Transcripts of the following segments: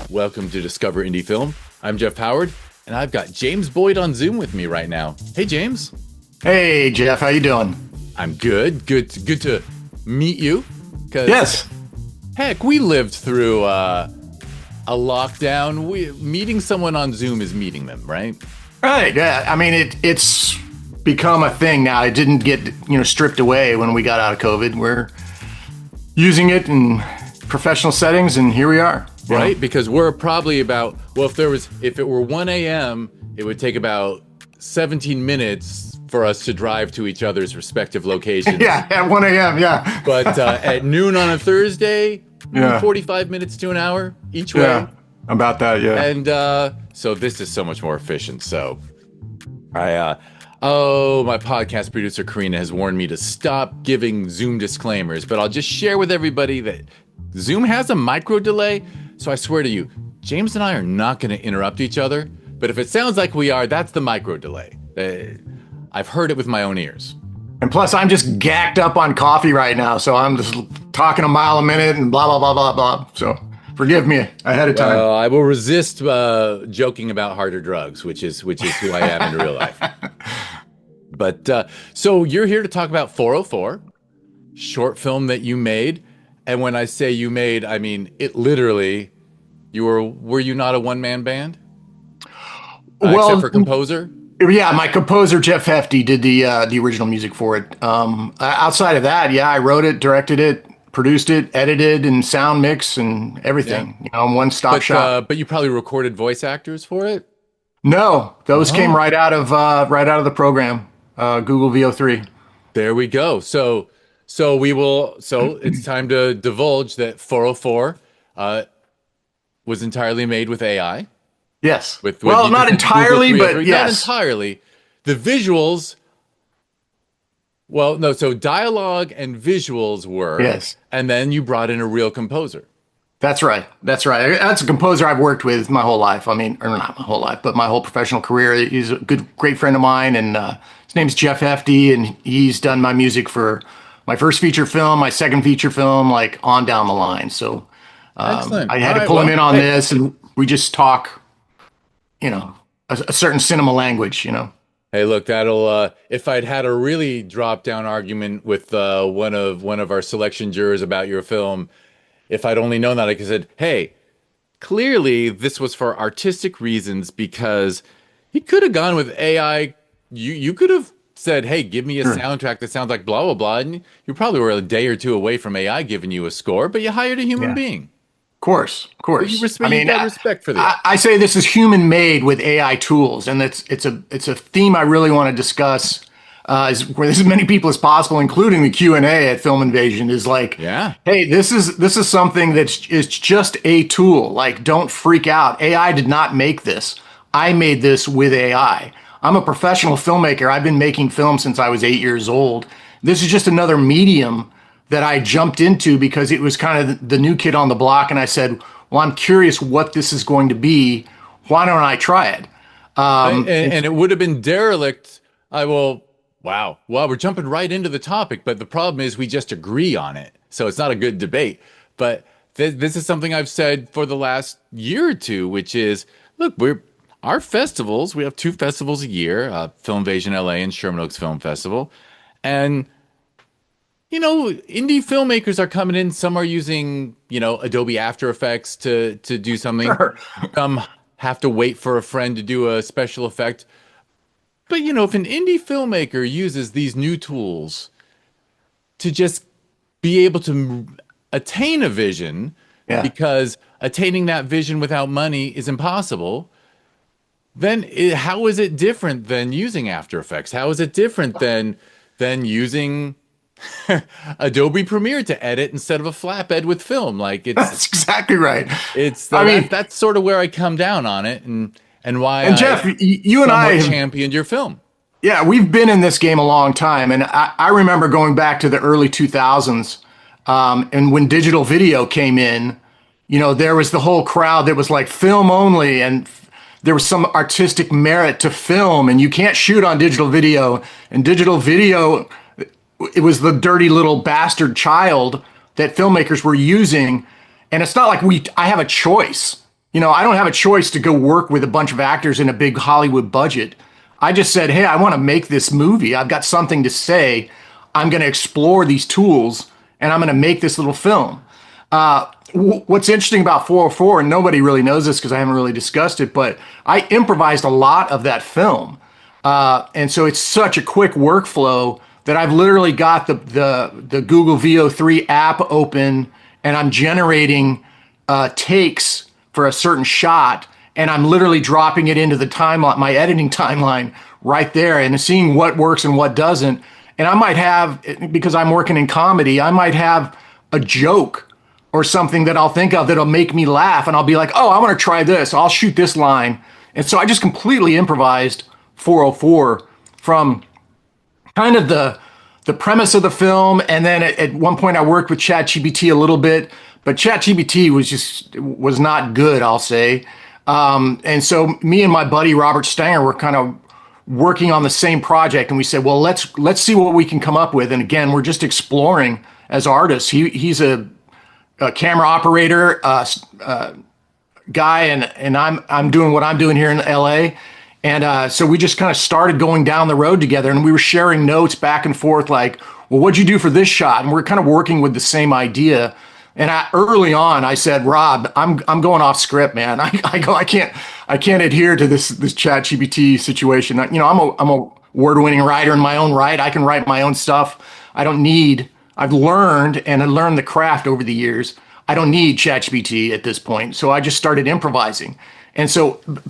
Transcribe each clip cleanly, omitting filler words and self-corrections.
Welcome to Discover Indie Film. I'm Jeff Howard, and I've got James Boyd on Zoom with me right now. Hey, James. Hey, Jeff. How you doing? I'm good. Good to meet you. Yes. Heck, we lived through a lockdown. Meeting someone on Zoom is meeting them, right? Right. Yeah. I mean, it's become a thing now. It didn't get stripped away when we got out of COVID. We're using it in professional settings, and here we are. Right, because we're probably about, well, if it were 1 a.m., it would take about 17 minutes for us to drive to each other's respective locations. Yeah, at 1 a.m., yeah. But at noon on a Thursday, 45 minutes to an hour each way. Yeah, about that, yeah. And so this is so much more efficient. So my podcast producer, Karina, has warned me to stop giving Zoom disclaimers, but I'll just share with everybody that Zoom has a micro delay. So I swear to you, James and I are not going to interrupt each other. But if it sounds like we are, that's the micro delay. I've heard it with my own ears. And plus, I'm just gacked up on coffee right now. So I'm just talking a mile a minute and blah, blah, blah, blah, blah. So forgive me ahead of time. I will resist joking about harder drugs, which is who I am in real life. But so you're here to talk about 404, short film that you made. And when I say you made, I mean, it literally, were you not a one-man band? Except for composer? Yeah, my composer, Jeff Hefty, did the original music for it. Outside of that, yeah, I wrote it, directed it, produced it, edited, and sound mix and everything. Yeah. One-stop shop. But you probably recorded voice actors for it? No, those came right out of the program, Google VO3. There we go. So it's time to divulge that 404 was entirely made with AI. Yes. Not entirely, but yes. Not entirely. The visuals, so dialogue and visuals were. Yes. And then you brought in a real composer. That's right. That's a composer I've worked with my whole life. I mean, or not my whole life, but my whole professional career. He's a great friend of mine, and his name's Jeff Hefty, and he's done my music for my first feature film, my second feature film, like on down the line. So excellent. I had to pull him in on this, and we just talk, a certain cinema language, Hey, look, that'll if I'd had a really drop down argument with one of our selection jurors about your film, if I'd only known that, I could have said, hey, clearly this was for artistic reasons, because he could have gone with AI. You could have said, hey, give me a soundtrack that sounds like blah, blah, blah. And you probably were a day or two away from AI giving you a score, but you hired a human being. Of course. You got respect for that. I say this is human made with AI tools. And it's a theme I really want to discuss is where there's as many people as possible, including the Q&A at Film Invasion, is like, hey, this is something that is just a tool. Like, don't freak out. AI did not make this. I made this with AI. I'm a professional filmmaker. I've been making film since I was 8 years old. This is just another medium that I jumped into because it was kind of the new kid on the block. And I said, well, I'm curious what this is going to be. Why don't I try it? And it would have been derelict. Wow, we're jumping right into the topic. But the problem is we just agree on it. So it's not a good debate. But this is something I've said for the last year or two, which is, look, our festivals, we have 2 festivals a year, Film Invasion LA and Sherman Oaks Film Festival. And, indie filmmakers are coming in. Some are using, Adobe After Effects to do something. Sure. Some have to wait for a friend to do a special effect. But, if an indie filmmaker uses these new tools to just be able to attain a vision, because attaining that vision without money is impossible, then how is it different than using After Effects? How is it different than using Adobe Premiere to edit instead of a flatbed with film? That's exactly right. That's sort of where I come down on it, and why. And Jeff, you and I championed your film. Yeah, we've been in this game a long time, and I remember going back to the early 2000s, and when digital video came in, there was the whole crowd that was like film only, and there was some artistic merit to film, and you can't shoot on digital video. And digital video, it was the dirty little bastard child that filmmakers were using. And it's not like I have a choice. I don't have a choice to go work with a bunch of actors in a big Hollywood budget. I just said, hey, I want to make this movie. I've got something to say. I'm going to explore these tools and I'm going to make this little film. What's interesting about 404, and nobody really knows this because I haven't really discussed it, but I improvised a lot of that film. And so it's such a quick workflow that I've literally got the Google VO3 app open and I'm generating takes for a certain shot, and I'm literally dropping it into the timeline, my editing timeline right there, and seeing what works and what doesn't. And I might have, because I'm working in comedy, I might have a joke or something that I'll think of that'll make me laugh, and I'll be like, oh, I want to try this. I'll shoot this line. And so I just completely improvised 404 from kind of the premise of the film, and then at one point I worked with ChatGPT a little bit, but ChatGPT was not good, I'll say. And so me and my buddy Robert Stanger were kind of working on the same project, and we said, well, let's see what we can come up with. And again, we're just exploring as artists. He's a camera operator guy, and I'm doing what I'm doing here in LA. And so we just kind of started going down the road together, and we were sharing notes back and forth, like, well, what'd you do for this shot? And we're kind of working with the same idea. And early on, I said, Rob, I'm going off script, man. I can't adhere to this ChatGPT situation. I'm a award-winning writer in my own right. I can write my own stuff. I've learned the craft over the years. I don't need ChatGPT at this point. So I just started improvising. And so good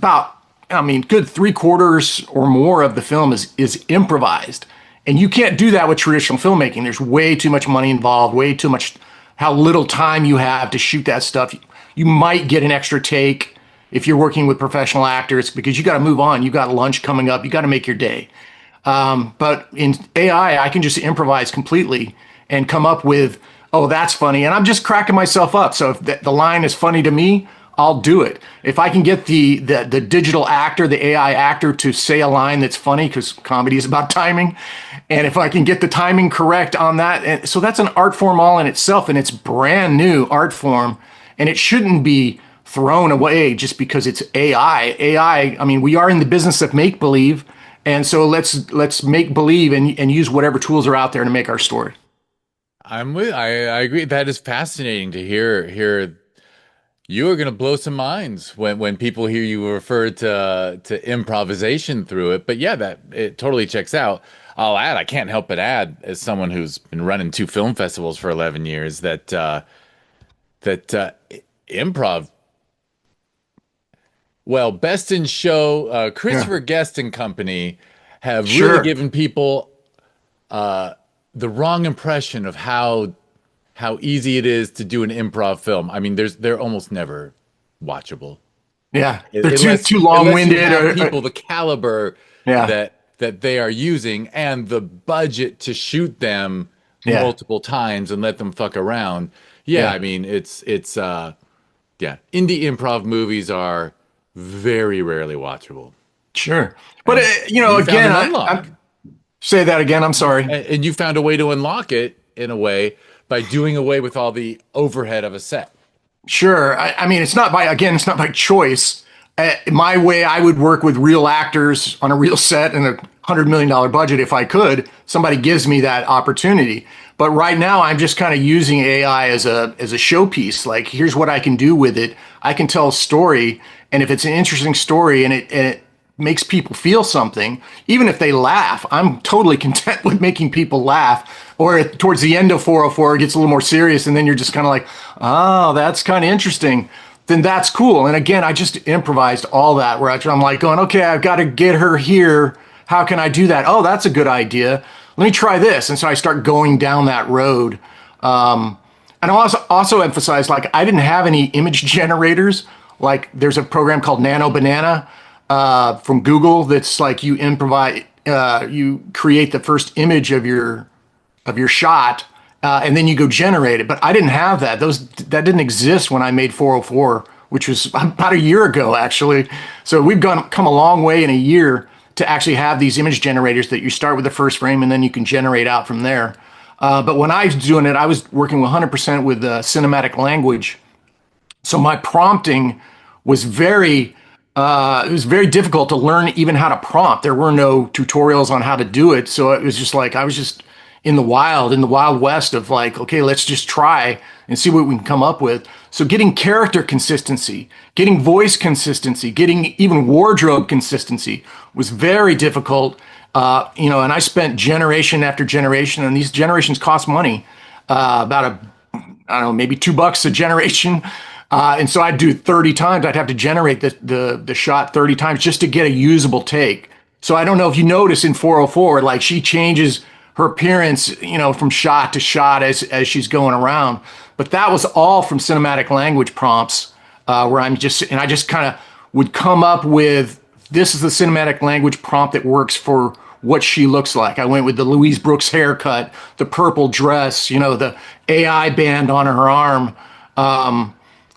3/4 or more of the film is improvised. And you can't do that with traditional filmmaking. There's way too much money involved, way too much, how little time you have to shoot that stuff. You might get an extra take if you're working with professional actors because you got to move on. You got lunch coming up. You got to make your day. But in AI, I can just improvise completely and come up with, oh, that's funny. And I'm just cracking myself up. So if the line is funny to me, I'll do it. If I can get the digital actor, the AI actor to say a line that's funny, because comedy is about timing, and if I can get the timing correct on that, and so that's an art form all in itself, and it's brand new art form, and it shouldn't be thrown away just because it's AI. I mean, we are in the business of make believe, and so let's make believe and use whatever tools are out there to make our story. I agree. That is fascinating to hear. You are going to blow some minds when people hear you refer to improvisation through it. But yeah, that it totally checks out. I can't help but add, as someone who's been running 2 film festivals for 11 years, that improv, well, Best in Show, Yeah, Christopher Guest and company have really sure. given people the wrong impression of how easy it is to do an improv film. I mean, they're almost never watchable Yeah, they're unless too you long-winded have or people the caliber yeah, that they are using and the budget to shoot them yeah, multiple times and let them fuck around. Yeah, yeah. I mean, it's yeah, indie improv movies are very rarely watchable. Sure. But, And you found again, an I unlock. say that again. I'm sorry. And you found a way to unlock it in a way by doing away with all the overhead of a set. Sure. I mean, it's not by choice. My way, I would work with real actors on a real set and $100 million budget if I could. Somebody gives me that opportunity. But right now, I'm just kind of using AI as a showpiece. Like, here's what I can do with it. I can tell a story, and if it's an interesting story and it makes people feel something, even if they laugh, I'm totally content with making people laugh. Or towards the end of 404, it gets a little more serious, and then you're just kind of like, oh, that's kind of interesting. Then that's cool. And again, I just improvised all that where I'm like going, okay, I've got to get her here. How can I do that? Oh, that's a good idea. Let me try this. And so I start going down that road. And I'll also emphasize, like, I didn't have any image generators. Like, there's a program called Nano Banana from Google that's like you improvise, you create the first image of your shot, and then you go generate it. But I didn't have that. That didn't exist when I made 404, which was about a year ago, actually. So we've come a long way in a year to actually have these image generators that you start with the first frame and then you can generate out from there. But when I was doing it, I was working 100% with cinematic language. So my prompting was very it was very difficult to learn even how to prompt. There were no tutorials on how to do it, so it was just like I was just in the wild west of like, okay, let's just try and see what we can come up with. So getting character consistency, getting voice consistency, getting even wardrobe consistency was very difficult. And I spent generation after generation, and these generations cost money, about I don't know, maybe $2 a generation. And so I'd do 30 times. I'd have to generate the shot 30 times just to get a usable take. So I don't know if you notice in 404, like she changes her appearance, from shot to shot as she's going around. But that was all from cinematic language prompts, where I just kind of would come up with, this is the cinematic language prompt that works for what she looks like. I went with the Louise Brooks haircut, the purple dress, the AI band on her arm,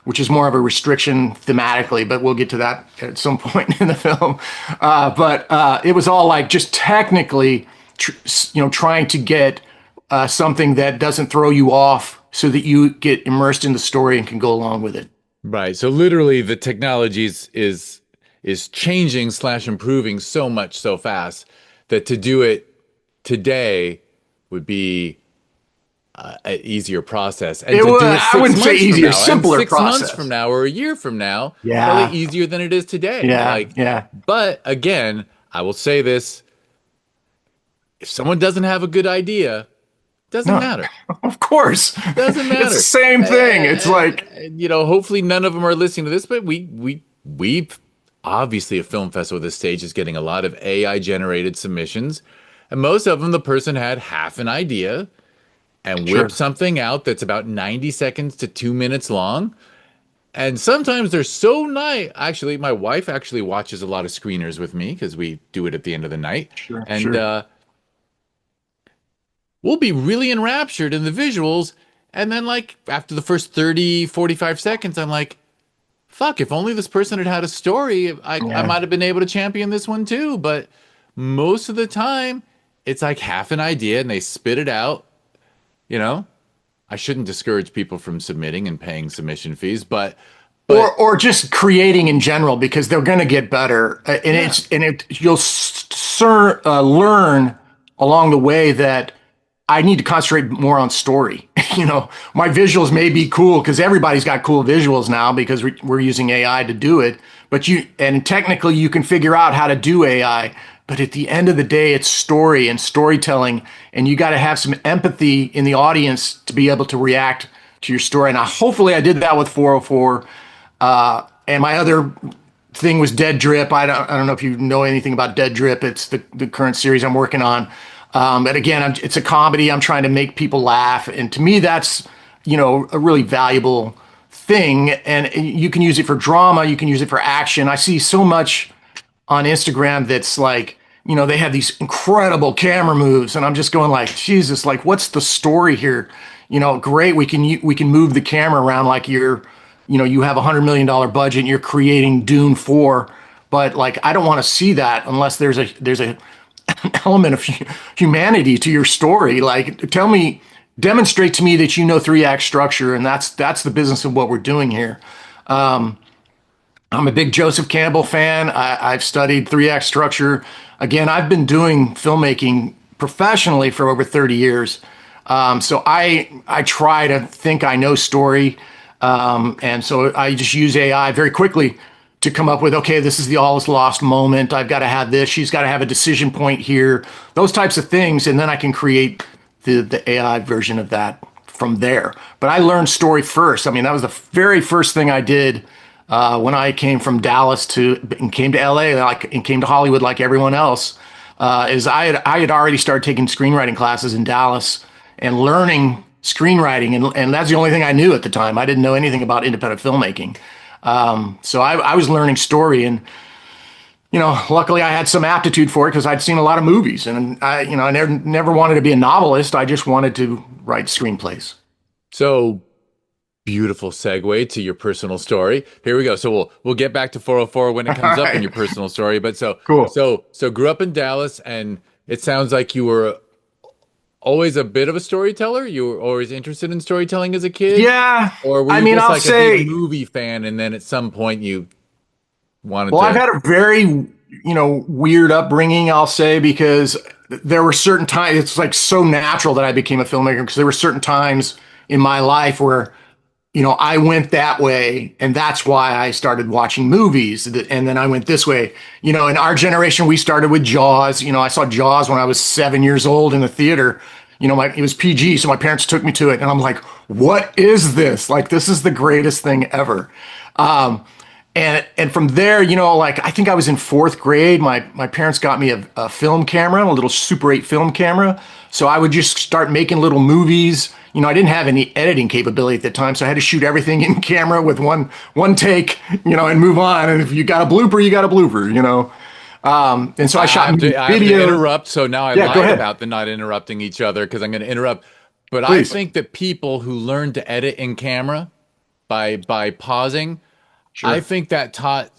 which is more of a restriction thematically, but we'll get to that at some point in the film. But it was all like just technically, trying to get something that doesn't throw you off so that you get immersed in the story and can go along with it. Right. So literally the technology is changing slash improving so much so fast that to do it today would be an easier process. And It to was, do it I wouldn't say easier, simpler six process. months from now or a year from now, Yeah. probably easier than it is today. Yeah. But again, I will say this, if someone doesn't have a good idea, doesn't matter. Of course. Doesn't matter. It's the same thing. It's like, hopefully none of them are listening to this, but we obviously a film festival at this stage is getting a lot of AI generated submissions, and most of them the person had half an idea and whipped something out that's about 90 seconds to 2 minutes long. And sometimes they're so nice. Actually, my wife actually watches a lot of screeners with me because we do it at the end of the night. We'll be really enraptured in the visuals. And then like after the first 30, 45 seconds, I'm like, fuck, if only this person had had a story, I might have been able to champion this one too. But most of the time, it's like half an idea and they spit it out. I shouldn't discourage people from submitting and paying submission fees, but or just creating in general, because they're going to get better. You'll learn along the way that I need to concentrate more on story. My visuals may be cool because everybody's got cool visuals now because we're using AI to do it. But technically you can figure out how to do AI. But at the end of the day, it's story and storytelling. And you got to have some empathy in the audience to be able to react to your story. And hopefully I did that with 404. And my other thing was Dead Drip. I don't know if you know anything about Dead Drip. It's the current series I'm working on. But again, it's a comedy. I'm trying to make people laugh. And to me, that's, a really valuable thing. And you can use it for drama. You can use it for action. I see so much on Instagram that's like, they have these incredible camera moves. And I'm just going like, Jesus, like, what's the story here? Great. We can move the camera around like you have $100 million budget and you're creating Dune 4. But like, I don't want to see that unless there's a element of humanity to your story. Like, demonstrate to me that 3-act structure, and that's the business of what we're doing here. I'm a big Joseph Campbell fan. I've studied 3-act structure. Again, I've been doing filmmaking professionally for over 30 years. So I try to think I know story. And so I just use AI very quickly to come up with, okay, this is the all is lost moment. I've got to have this. She's got to have a decision point here, those types of things. And then I can create the AI version of that from there. But I learned story first. I mean, that was the very first thing I did when I came from Dallas and came to LA, and came to Hollywood like everyone else. Is I had already started taking screenwriting classes in Dallas and learning screenwriting, and that's the only thing I knew at the time. I didn't know anything about independent filmmaking. So I was learning story, and luckily I had some aptitude for it because I'd seen a lot of movies, and I never wanted to be a novelist. I just wanted to write screenplays. So beautiful segue to your personal story. Here we go. So we'll get back to 404 when it comes up in your personal story. But so cool. So grew up in Dallas, and it sounds like you were always a bit of a storyteller? You were always interested in storytelling as a kid? Yeah, Or were I you mean, just I'll like a big say, movie fan and then at some point you wanted well, I've to? had a very, weird upbringing, I'll say, because there were certain times, it's like so natural that I became a filmmaker because there were certain times in my life where I went that way, and that's why I started watching movies. And then I went this way. In our generation, we started with Jaws. I saw Jaws when I was 7 years old in the theater. It was PG, so my parents took me to it, and I'm like, "What is this? Like, this is the greatest thing ever." Um, and from there, like I think I was in fourth grade. My parents got me a film camera, a little Super 8 film camera. So I would just start making little movies. I didn't have any editing capability at the time, so I had to shoot everything in camera with one take, and move on. And if you got a blooper, you got a blooper. And so I shot music I have to videos. interrupt. So now I Yeah, go lied ahead, about the not interrupting each other because I'm going to interrupt. But I please. think that people who learn to edit in camera by pausing, I Sure, think that taught.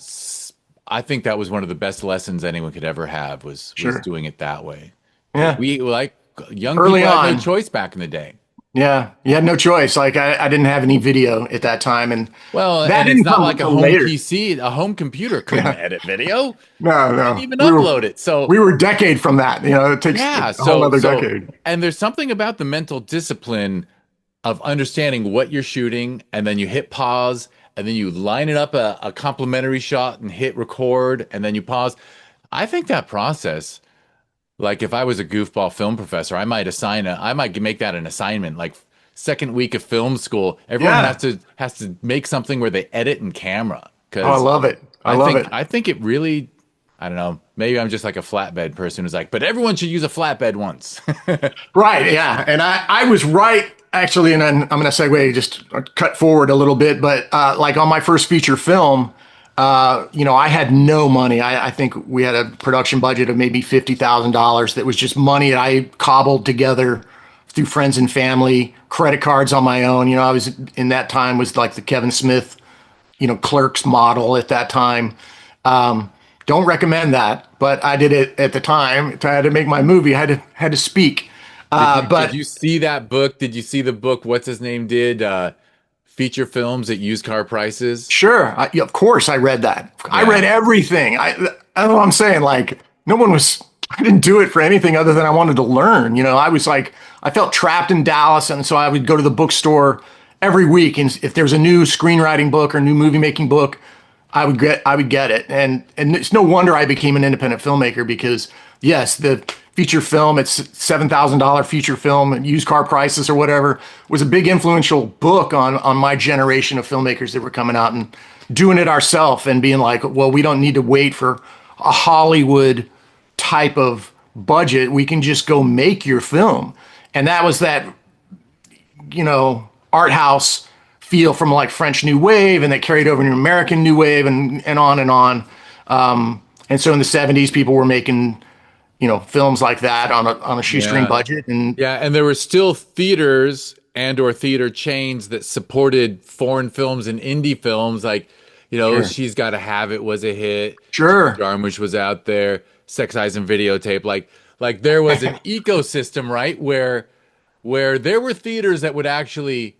I think that was one of the best lessons anyone could ever have was sure. doing it that way. Because Yeah, we like young early people had no on. choice back in the day. Yeah, you had no choice. Like I didn't have any video at that time, and Well, that and it's didn't not come like a until home later. PC, a home computer couldn't Yeah. edit video. No, Couldn't no. even We were upload it. So we were a decade from that. It takes yeah, a whole other so decade. and there's something about the mental discipline of understanding what you're shooting, and then you hit pause, and then you line it up a complementary shot and hit record, and then you pause. I think that process, like if I was a goofball film professor, I might make that an assignment. Like second week of film school, everyone Yeah. has to make something where they edit in camera Oh, I because love it. I love it. I think it really, I don't know, maybe I'm just like a flatbed person who's like, but everyone should use a flatbed once. Right. Yeah. And I was right actually, and then I'm going to segue, just cut forward a little bit, but like on my first feature film, I had no money. I think we had a production budget of maybe $50,000 that was just money that I cobbled together through friends and family, credit cards on my own. I was in that time was like the Kevin Smith, Clerks model at that time. Um, don't recommend that, but I did it at the time. I had to make my movie. I had to speak. Did But you see that book? Did you see the book? What's his name did feature films at used car prices? sure, yeah, of course, I read that. I read Yeah. everything. That's what I'm saying. Like, no one was. I didn't do it for anything other than I wanted to learn. I was like, I felt trapped in Dallas, and so I would go to the bookstore every week, and if there's a new screenwriting book or new movie making book, I would get it, and it's no wonder I became an independent filmmaker because yes, the feature film, it's $7,000 feature film at used car prices or whatever, was a big influential book on my generation of filmmakers that were coming out and doing it ourselves and being like, well, we don't need to wait for a Hollywood type of budget. We can just go make your film, and that was that art house feel from like French New Wave, and that carried over into American New Wave, and on and on. And so in the '70s, people were making films like that on a shoestring Yeah. budget, and Yeah, and there were still theaters and or theater chains that supported foreign films and indie films like, sure, She's Gotta Have It was a hit. sure, Jarmusch was out there, Sex Eyes and Videotape. Like there was an ecosystem, right? Where there were theaters that would actually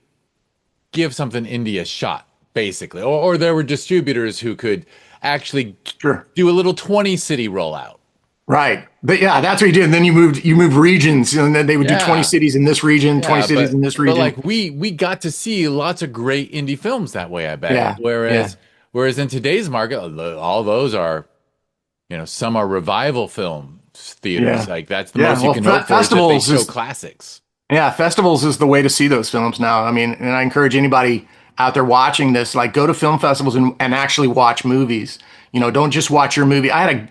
give something indie a shot, basically. Or there were distributors who could actually sure. do a little 20 city rollout. Right. But yeah, that's what you did. And then you moved regions, and then they would do 20 Yeah. cities in this region, 20 Yeah, cities in this but region. like we got to see lots of great indie films that way, I bet. Yeah. Yeah. Whereas in today's market, all those are, some are revival film theaters. Yeah. Like that's the Yeah. most you Well, can hope for is that they festivals show is classics. Yeah, festivals is the way to see those films now. I mean, and I encourage anybody out there watching this, like go to film festivals and actually watch movies. Don't just watch your movie. I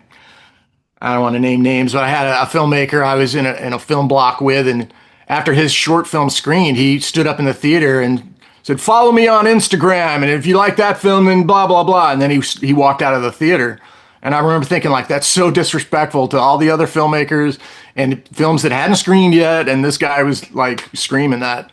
don't want to name names, but I had a filmmaker I was in a film block with, and after his short film screened, he stood up in the theater and said, "Follow me on Instagram, and if you like that film, then blah blah blah." And then he walked out of the theater, and I remember thinking like that's so disrespectful to all the other filmmakers and films that hadn't screened yet, and this guy was like screaming that.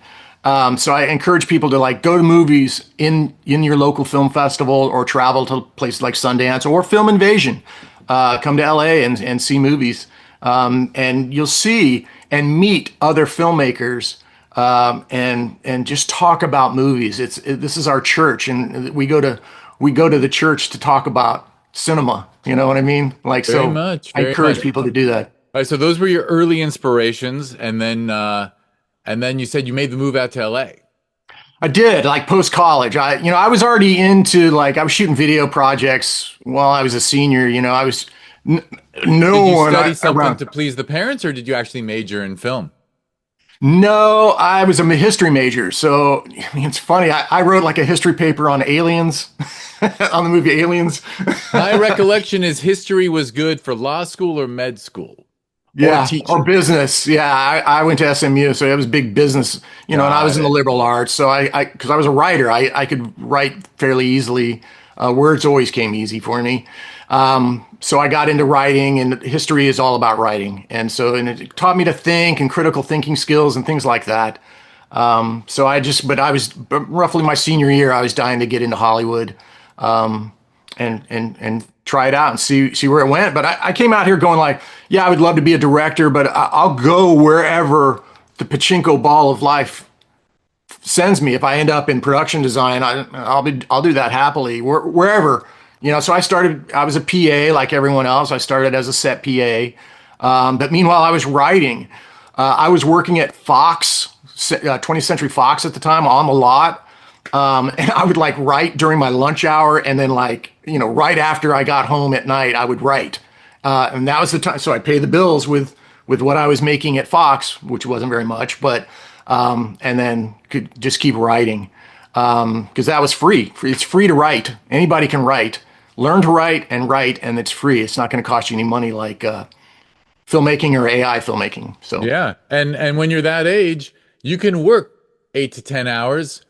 So I encourage people to like go to movies in your local film festival or travel to places like Sundance or Film Invasion. Come to LA and see movies. And you'll see and meet other filmmakers, and just talk about movies. This is our church, and we go to the church to talk about cinema. You know what I mean? Like, Very so much, I very encourage much. people to do that. All right, so those were your early inspirations, and then you said you made the move out to LA. I did, like, post college. I was already into, like, I was shooting video projects while I was a senior. I was n Did no you one study something around. to please the parents, or did you actually major in film? No, I was a history major. So, I mean, it's funny. I wrote like a history paper on aliens, on the movie Aliens. My recollection is history was good for law school or med school or Yeah, or teaching. business. Yeah, I went to SMU, so it was big business, and I was Got in the it. liberal arts. So because I was a writer, I could write fairly easily. Words always came easy for me. So I got into writing, and history is all about writing. And it taught me to think and critical thinking skills and things like that. But I was roughly my senior year, I was dying to get into Hollywood, and try it out and see where it went. But I came out here going like, yeah, I would love to be a director, but I'll go wherever the pachinko ball of life sends me. If I end up in production design, I'll do that happily wherever. So I was a PA like everyone else. I started as a set PA. But meanwhile, I was writing. I was working at Fox, 20th Century Fox at the time, on the lot. And I would like write during my lunch hour, and then, like, right after I got home at night, I would write. And that was the time. So I pay the bills with what I was making at Fox, which wasn't very much, but and then could just keep writing, because that was free. It's free to write. Anybody can write. Learn to write, and it's free. It's not going to cost you any money like filmmaking or AI filmmaking. So Yeah. And when you're that age, you can work 8 to 10 hours,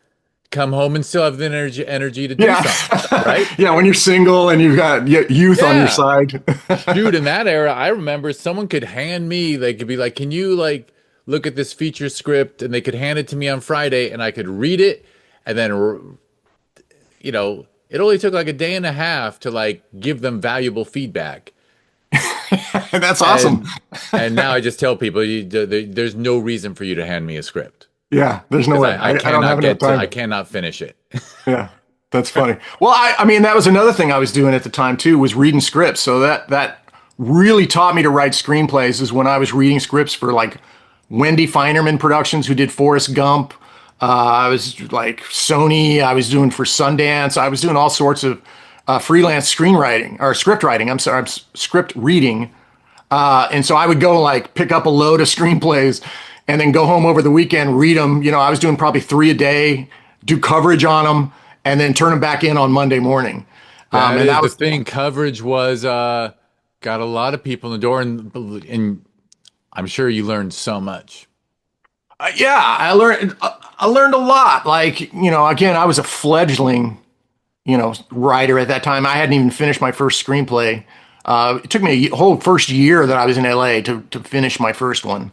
come home and still have the energy to do yeah, something, right? yeah. When you're single and you've got youth on your Yeah. side. Shoot, in that era, I remember someone could hand me, they could be like, "Can you like look at this feature script?" And they could hand it to me on Friday, and I could read it, and then it only took like a day and a half to like give them valuable feedback. That's awesome. And and now I just tell people, there's no reason for you to hand me a script Yeah, there's no because way. I don't have enough I time. cannot finish it. Yeah, that's funny. Well, I mean, that was another thing I was doing at the time too, was reading scripts. So that really taught me to write screenplays, is when I was reading scripts for, like, Wendy Finerman Productions, who did Forrest Gump. I was like Sony. I was doing for Sundance. I was doing all sorts of freelance screenwriting or script writing. I'm sorry, script reading. And so I would go, like, pick up a load of screenplays and then go home over the weekend, read them. I was doing probably three a day, do coverage on them, and then turn them back in on Monday morning. That And is that the was, thing. Coverage was got a lot of people in the door, and I'm sure you learned so much. yeah, I learned a lot. Like, again, I was a fledgling, writer at that time. I hadn't even finished my first screenplay. It took me a whole first year that I was in LA to finish my first one.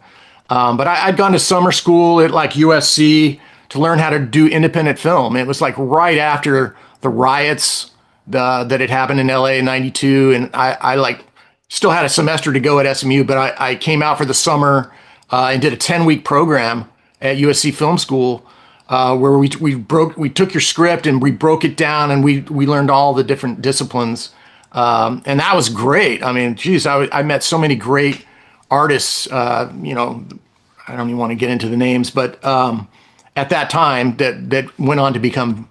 But I'd gone to summer school at, like, USC to learn how to do independent film. It was like right after the riots that had happened in LA in '92, and I like still had a semester to go at SMU, but I came out for the summer, and did a 10-week program at USC Film School, where we took your script and we broke it down, and we learned all the different disciplines, and that was great. I mean, geez, I met so many great artists. I don't even want to get into the names, but at that time that went on to become,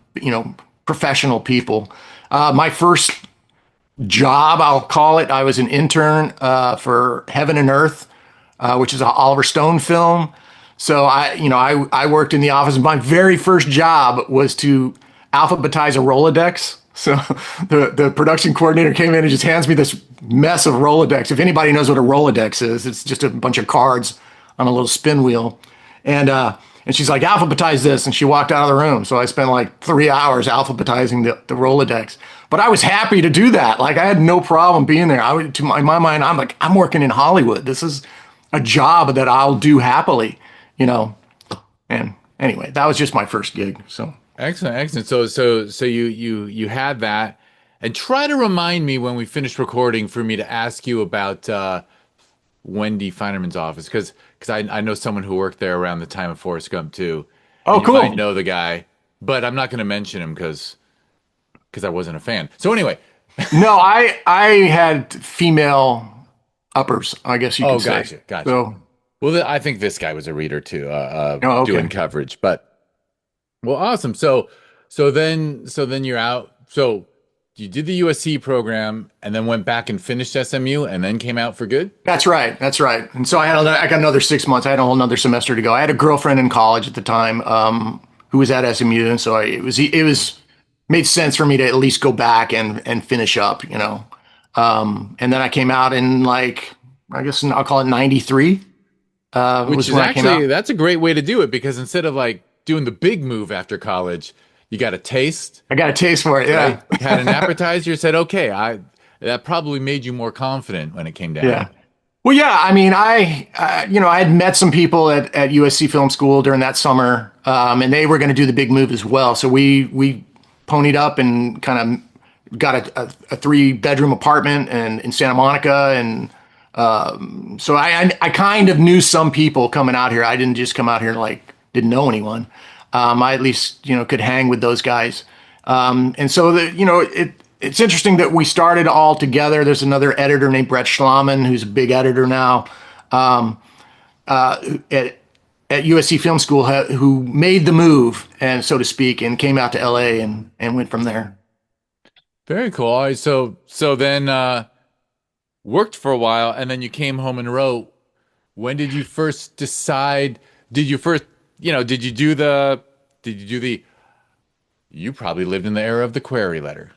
professional people. My first job, I'll call it, I was an intern for Heaven and Earth, which is an Oliver Stone film. So I worked in the office. My very first job was to alphabetize a Rolodex. So the production coordinator came in and just hands me this mess of Rolodex. If anybody knows what a Rolodex is, it's just a bunch of cards on a little spin wheel. And she's like, alphabetize this. And she walked out of the room. So I spent like 3 hours alphabetizing the Rolodex. But I was happy to do that. Like, I had no problem being there. In my mind, I'm like, I'm working in Hollywood. This is a job that I'll do happily, you know. And anyway, that was just my first gig. So Excellent, excellent. So you had that, and try to remind me when we finish recording for me to ask you about Wendy Feinerman's office because I know someone who worked there around the time of Forrest Gump too, Oh, and you might cool. know the guy, but I'm not going to mention him because I wasn't a fan. So anyway, No, I had female uppers, I guess you oh, could say. gotcha, gotcha. So, Well, I think this guy was a reader too, oh, doing okay. coverage. But well, awesome. So then you're out. So you did the USC program and then went back and finished SMU and then came out for good. That's right. That's right. And so I got another 6 months. I had a whole another semester to go. I had a girlfriend in college at the time, who was at SMU, and so it was made sense for me to at least go back and finish up, you know. And then I came out in like I guess I'll call it '93. Which Was is when I came actually out. that's a great way to do it because instead of like doing the big move after college, you got a taste, I got a taste for it. right? Yeah. You had an appetizer, said, okay, I that probably made you more confident when it came down. Yeah. Well, yeah. I mean, I had met some people at USC Film School during that summer, and they were going to do the big move as well. So we ponied up and kind of got a 3-bedroom apartment and in Santa Monica, and so I kind of knew some people coming out here. I didn't just come out here like didn't know anyone. I at least could hang with those guys, and so it's interesting that we started all together. There's another editor named Brett Schlaman, who's a big editor now at USC Film School, who made the move, and so to speak, and came out to LA and went from there. Very cool. All right, so then worked for a while and then you came home and wrote. When did you first decide? Did you first, did you do the you probably lived in the era of the query letter.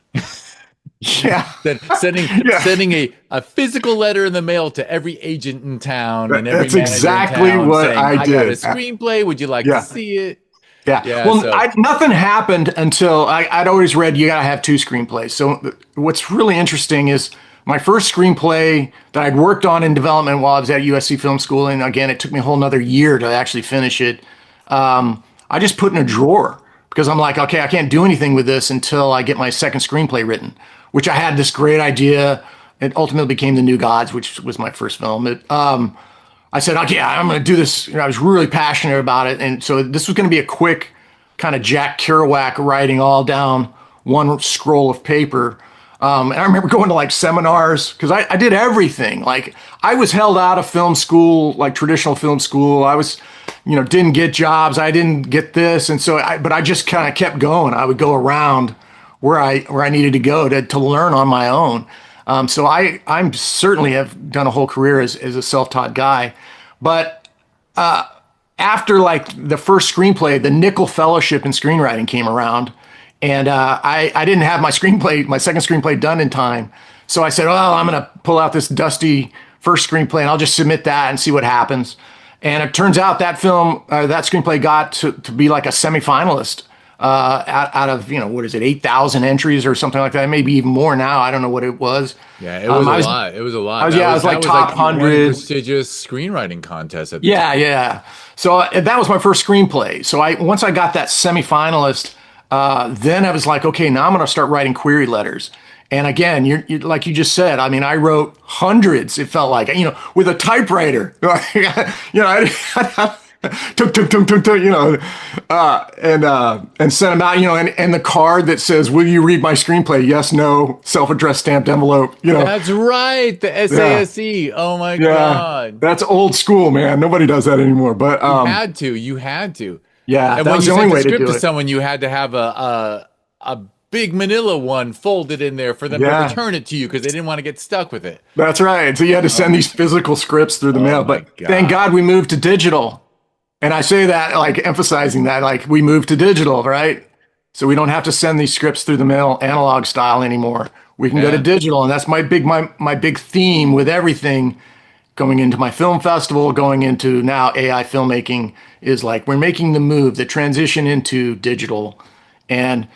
Yeah, Sending yeah. sending a physical letter in the mail to every agent in town and every That's manager in exactly town what saying, I I got a did. screenplay. Would you like to Yeah. see it? Yeah. Yeah, Well, so nothing happened until I'd always read you got to have 2 screenplays. So what's really interesting is my first screenplay that I'd worked on in development while I was at USC Film School, and again, it took me a whole nother year to actually finish it. I just put in a drawer because I'm like, okay, I can't do anything with this until I get my second screenplay written, which I had this great idea. It ultimately became The New Gods, which was my first film. I said, okay, I'm going to do this. I was really passionate about it. And so this was going to be a quick kind of Jack Kerouac writing all down one scroll of paper. And I remember going to like seminars because I did everything. Like I was held out of film school, like traditional film school. I was, didn't get jobs. I didn't get this. And so but I just kind of kept going. I would go around where I needed to go to learn on my own. So I'm certainly have done a whole career as a self-taught guy, but after like the first screenplay, the Nickel Fellowship in Screenwriting came around, and I didn't have my second screenplay done in time. So I said, well, I'm going to pull out this dusty first screenplay and I'll just submit that and see what happens. And it turns out that that screenplay got to be like a semifinalist out of, what is it, 8,000 entries or something like that. Maybe even more now. I don't know what it was. yeah, it was a lot. It was a lot. I was like top one 100. prestigious screenwriting contest at the Yeah, time. yeah. So that was my first screenplay. So once I got that semifinalist, then I was like, okay, now I'm going to start writing query letters. And again, you're like you just said. I mean, I wrote hundreds. It felt like with a typewriter. I tuk, tuk, tuk, tuk, tuk, and sent them out. And the card that says, "Will you read my screenplay? Yes, no." Self-addressed stamped envelope. That's right, the Yeah, SASE. Oh my yeah. God. That's old school, man. Nobody does that anymore. But You had to. yeah, And that when was you the sent only the way to script do to it. someone, you had to have a big manila one folded in there for them to Yeah. return it to you because they didn't want to get stuck with it. That's right. So you had to send these physical scripts through the Oh mail. my But thank God. God we moved to digital. And I say that like emphasizing that like we moved to digital, right? So we don't have to send these scripts through the mail analog style anymore. We can go to Yeah. digital, and that's my big theme with everything going into my film festival, going into now AI filmmaking is like we're making the move, the transition into digital. And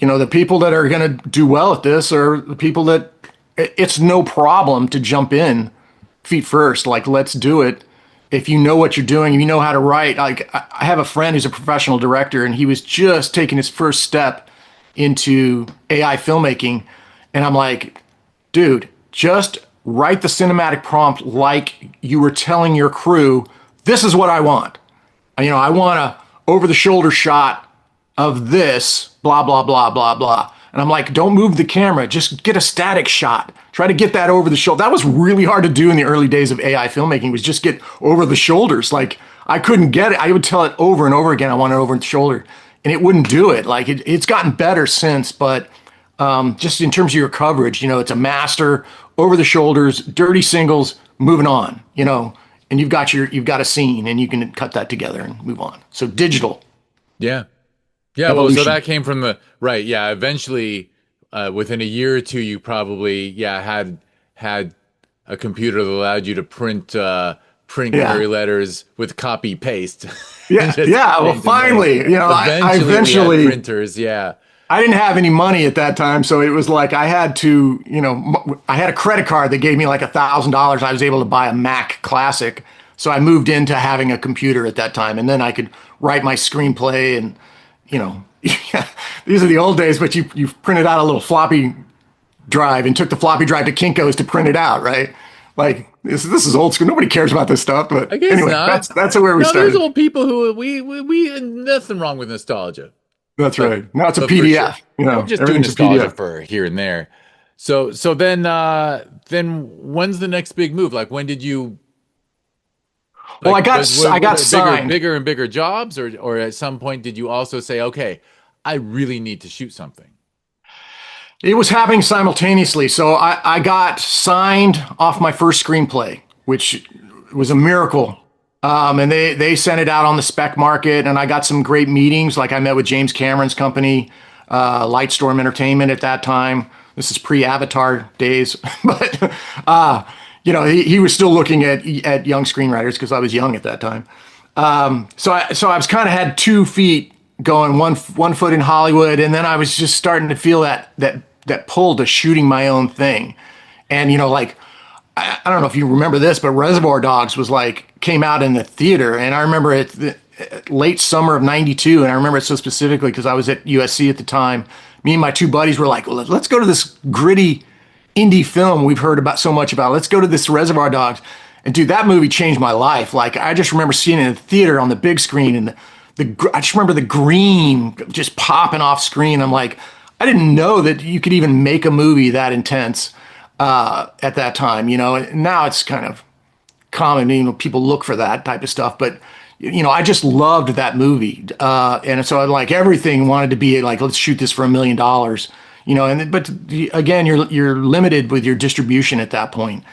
the people that are going to do well at this are the people that it's no problem to jump in feet first. Like, let's do it. If you know what you're doing, if you know how to write. Like, I have a friend who's a professional director, and he was just taking his first step into AI filmmaking. And I'm like, dude, just write the cinematic prompt like you were telling your crew, this is what I want. I want a over the shoulder shot of this, blah, blah, blah, blah, blah. And I'm like, don't move the camera, just get a static shot. Try to get that over the shoulder. That was really hard to do in the early days of AI filmmaking, was just get over the shoulders. Like, I couldn't get it. I would tell it over and over again, I want it over the shoulder, and it wouldn't do it. Like, it's gotten better since, but just in terms of your coverage, it's a master, over the shoulders, dirty singles, moving on, and you've got a scene, and you can cut that together and move on. So digital. Yeah. Yeah, well, so that came from right. Yeah, eventually, within a year or two, you probably had a computer that allowed you to print query letters with copy paste. Yeah, yeah. Well, finally, I eventually we had printers. Yeah, I didn't have any money at that time, so it was like I had to, I had a credit card that gave me like $1,000. I was able to buy a Mac Classic, so I moved into having a computer at that time, and then I could write my screenplay and. These are the old days, but you printed out a little floppy drive and took the floppy drive to Kinko's to print it out, right? Like this is old school. Nobody cares about this stuff, but I guess anyway, not. that's where we started. There's old people who we nothing wrong with nostalgia. That's right. Now it's a PDF. Sure. Just doing nostalgia for here and there. So then when's the next big move? Like when did you? Well, I got signed. Bigger and bigger jobs, or at some point did you also say, okay, I really need to shoot something? It was happening simultaneously. So I got signed off my first screenplay, which was a miracle. And they sent it out on the spec market, and I got some great meetings. Like I met with James Cameron's company, Lightstorm Entertainment at that time. This is pre-Avatar days, but he was still looking at young screenwriters because I was young at that time. So I was kind of had 2 feet going, one foot in Hollywood, and then I was just starting to feel that pull to shooting my own thing. And I don't know if you remember this, but Reservoir Dogs came out in the theater, and I remember it late summer of '92, and I remember it so specifically because I was at USC at the time. Me and my 2 buddies were like, well, let's go to this gritty indie film we've heard about so much about. Let's go to this Reservoir Dogs. And dude, that movie changed my life. Like I just remember seeing it in the theater on the big screen, and I just remember the green just popping off screen. I'm like, I didn't know that you could even make a movie that intense at that time, and now it's kind of common, people look for that type of stuff, but I just loved that movie. And so I like everything wanted to be like, let's shoot this for $1 million. But again, you're limited with your distribution at that point.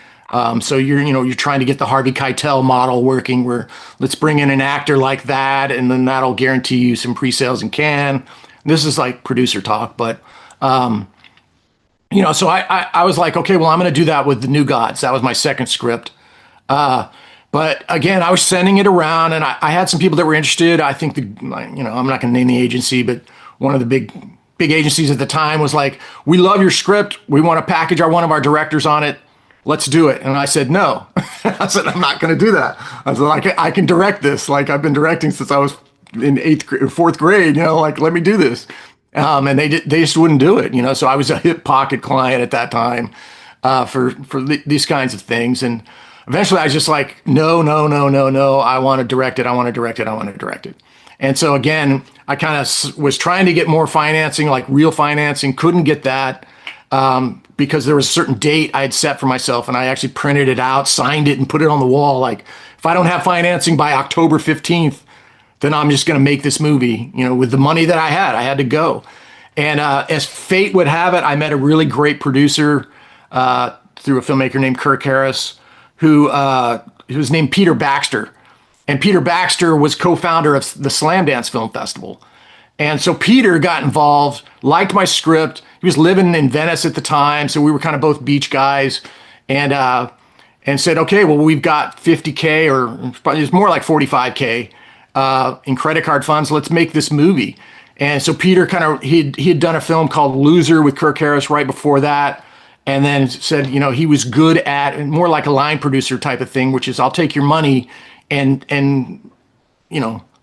So you're trying to get the Harvey Keitel model working, where let's bring in an actor like that, and then that'll guarantee you some pre-sales in Cannes. This is like producer talk, but so I was like, okay, well, I'm going to do that with The New Gods. That was my second script. But again, I was sending it around, and I had some people that were interested. I think I'm not going to name the agency, but one of the big agencies at the time was like, we love your script. We want to package one of our directors on it. Let's do it. And I said, no. I said, I'm not going to do that. I said, I can direct this. Like I've been directing since I was in 4th grade, let me do this. And they just wouldn't do it, so I was a hip pocket client at that time for these kinds of things. And eventually I was just like, no, I want to direct it. And so again, I kind of was trying to get more financing, like real financing, couldn't get that because there was a certain date I had set for myself, and I actually printed it out, signed it, and put it on the wall. Like, if I don't have financing by October 15th, then I'm just going to make this movie, with the money that I had to go. And as fate would have it, I met a really great producer through a filmmaker named Kirk Harris, who was named Peter Baxter. And Peter Baxter was co-founder of the Slam Dance Film Festival. And so Peter got involved, liked my script. He was living in Venice at the time, so we were kind of both beach guys. And said, okay, well, we've got 50K, or it's more like 45K in credit card funds. Let's make this movie. And so Peter he had done a film called Loser with Kirk Harris right before that. And then said, he was good at, more like a line producer type of thing, which is, I'll take your money and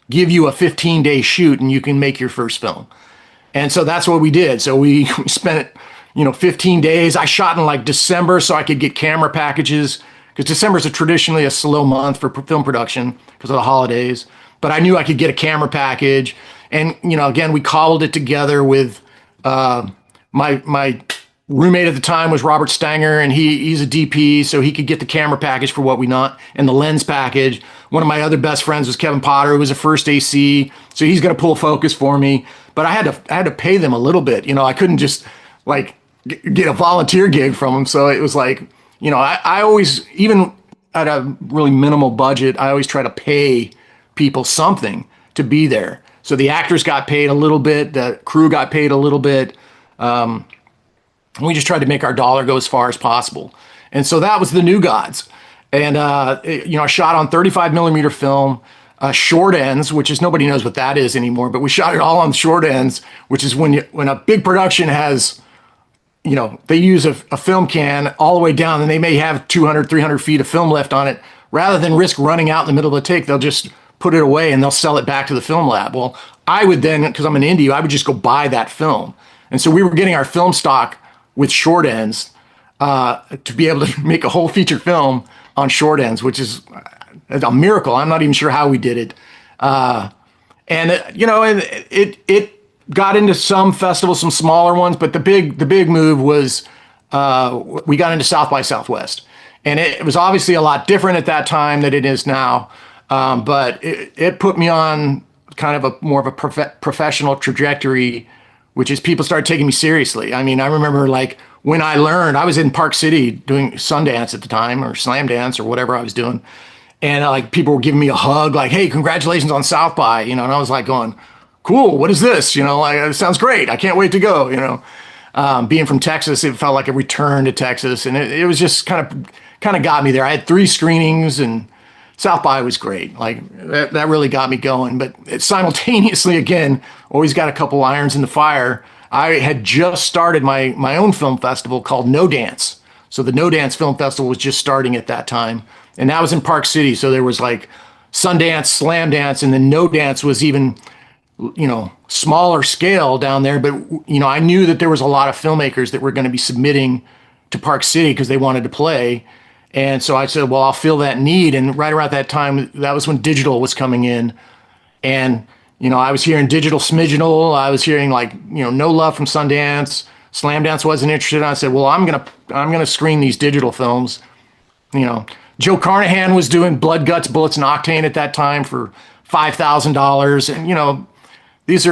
give you a 15-day shoot, and you can make your first film. And so that's what we did. So we spent 15 days. I shot in like December so I could get camera packages because December is traditionally a slow month for film production because of the holidays. But I knew I could get a camera package, and again, we cobbled it together with my roommate at the time was Robert Stanger, and he's a DP, so he could get the camera package for what we want and the lens package. One of my other best friends was Kevin Potter, who was a first AC, so he's going to pull focus for me. But I had to pay them a little bit. I couldn't just like get a volunteer gig from them. So it was like, I always, even at a really minimal budget, I always try to pay people something to be there. So the actors got paid a little bit, the crew got paid a little bit. We just tried to make our dollar go as far as possible. And so that was the New Gods. And, I shot on 35 millimeter film, short ends, which is nobody knows what that is anymore, but we shot it all on short ends, which is when a big production has, they use a film can all the way down and they may have 200, 300 feet of film left on it. Rather than risk running out in the middle of the take, they'll just put it away and they'll sell it back to the film lab. Well, I would then, because I'm an indie, I would just go buy that film. And so we were getting our film stock with short ends to be able to make a whole feature film on short ends, which is a miracle. I'm not even sure how we did it. And it got into some festivals, some smaller ones, but the big move was we got into South by Southwest. And it was obviously a lot different at that time than it is now. But it put me on kind of more of a professional trajectory, which is people started taking me seriously. I mean, I remember like when I learned, I was in Park City doing Sundance at the time, or Slam Dance, or whatever I was doing. And like people were giving me a hug, like, "Hey, congratulations on South by," and I was like going, "Cool, what is this?" Like, it sounds great. I can't wait to go. Being from Texas, it felt like a return to Texas, and it was just kind of got me there. I had 3 screenings, and South by was great. Like that really got me going. But simultaneously, again, always got a couple irons in the fire. I had just started my own film festival called No Dance. So the No Dance Film Festival was just starting at that time, and that was in Park City. So there was like Sundance, Slam Dance, and then No Dance was even smaller scale down there. But I knew that there was a lot of filmmakers that were going to be submitting to Park City because they wanted to play. And so I said, well, I'll fill that need. And right around that time, that was when digital was coming in. And, I was hearing digital smiginal. I was hearing like, no love from Sundance. Slam Dance wasn't interested. I said, well, I'm gonna screen these digital films. Joe Carnahan was doing Blood, Guts, Bullets, and Octane at that time for $5,000. And, this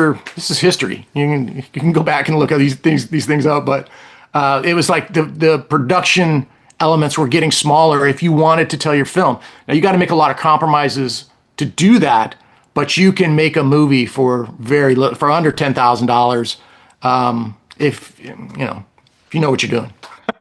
is history. You can go back and look at these things up. But it was like the production elements were getting smaller if you wanted to tell your film. Now you got to make a lot of compromises to do that, but you can make a movie for very little, for under $10,000, if you know what you're doing.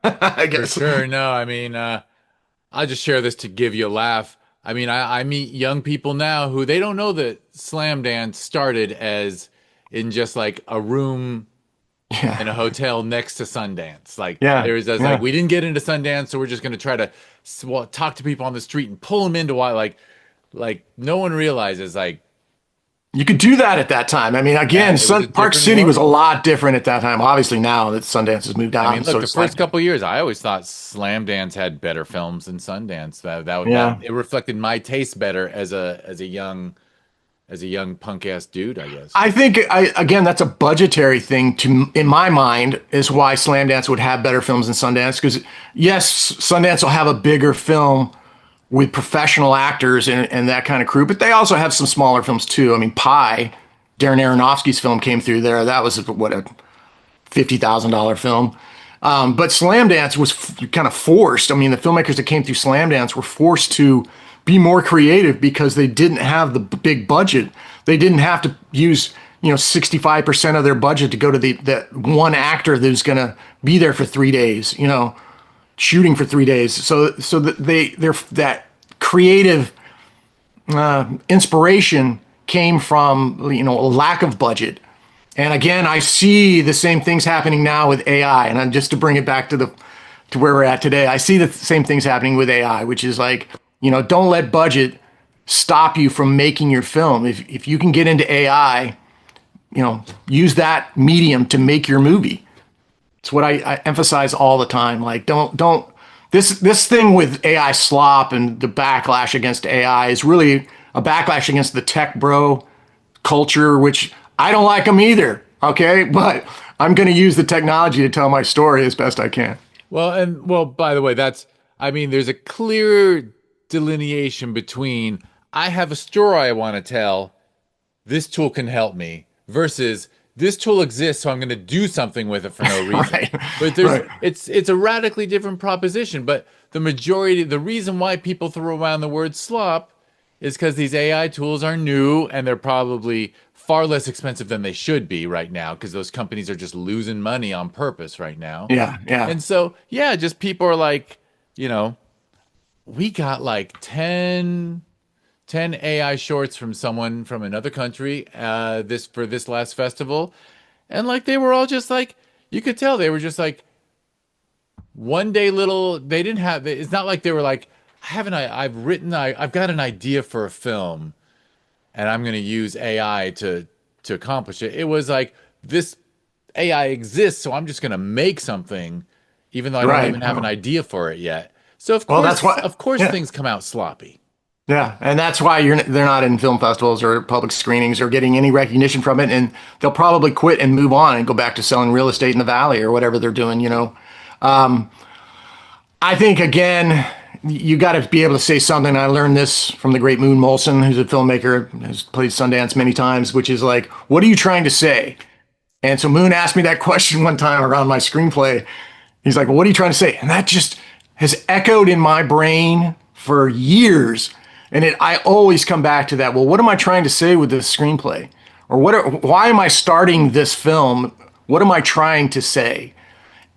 I guess. For sure. No, I mean, I'll just share this to give you a laugh. I mean, I meet young people now who they don't know that Slam Dance started as in just like a room in a hotel next to Sundance. Like like we didn't get into Sundance, so we're just going to try to talk to people on the street and pull them into why like no one realizes like you could do that at that time. I mean, again, Park City was a lot different at that time. Obviously, now that Sundance has moved out. I mean, look, the first couple of years, I always thought Slam Dance had better films than Sundance. That it reflected my taste better as a young punk ass dude, I guess. I think again, that's a budgetary thing in my mind, is why Slam Dance would have better films than Sundance. Because yes, Sundance will have a bigger film with professional actors and that kind of crew, but they also have some smaller films too. I mean, Pi, Darren Aronofsky's film came through there. That was a $50,000 film. But Slam Dance was kind of forced. I mean, the filmmakers that came through Slam Dance were forced to be more creative because they didn't have the big budget. They didn't have to use 65% of their budget to go to that one actor who's going to be there for 3 days. Shooting for 3 days. So that creative inspiration came from a lack of budget. And again, I see the same things happening now with AI. And just to bring it back to where we're at today, I see the same things happening with AI, which is like, don't let budget stop you from making your film. If you can get into AI, use that medium to make your movie. It's what I emphasize all the time. Like, don't this thing with AI slop and the backlash against AI is really a backlash against the tech bro culture, which I don't like them either. Okay, but I'm going to use the technology to tell my story as best I can. Well, by the way, I mean, there's a clear delineation between I have a story I want to tell, this tool can help me, versus this tool exists, so I'm going to do something with it for no reason. Right, But right. it's a radically different proposition. But the reason why people throw around the word slop is because these AI tools are new and they're probably far less expensive than they should be right now because those companies are just losing money on purpose right now. Yeah, yeah. And so, yeah, just people are like, you know, we got like 10 AI shorts from someone from another country this last festival. And like they were all just like you could tell they were just like one day little they didn't have it's not like they were like I've got an idea for a film and I'm going to use AI to accomplish it. It was like this AI exists, so I'm just going to make something even though I don't Right. even have an idea for it yet. So Well, that's why. of course Yeah, things come out sloppy. yeah, and that's why they're not in film festivals or public screenings or getting any recognition from it, and they'll probably quit and move on and go back to selling real estate in the valley or whatever they're doing. I think again, you got to be able to say something. I learned this from the great Moon Molson, who's a filmmaker, has played Sundance many times, which is like, what are you trying to say? And so Moon asked me that question one time around my screenplay. He's like, well, what are you trying to say? And that just has echoed in my brain for years. And I always come back to that. Well, what am I trying to say with this screenplay? Or why am I starting this film? What am I trying to say?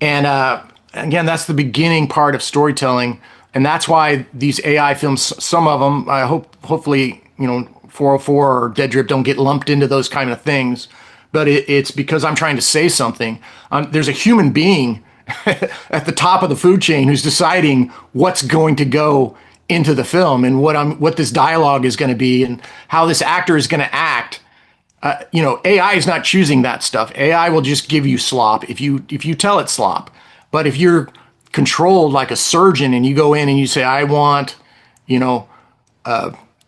And again, that's the beginning part of storytelling, and that's why these AI films, some of them, hopefully, 404 or Dead Drip don't get lumped into those kind of things. But it's because I'm trying to say something. There's a human being at the top of the food chain who's deciding what's going to go into the film and what this dialogue is going to be and how this actor is going to act. AI is not choosing that stuff. AI will just give you slop if you tell it slop. But if you're controlled like a surgeon and you go in and you say, I want, you know,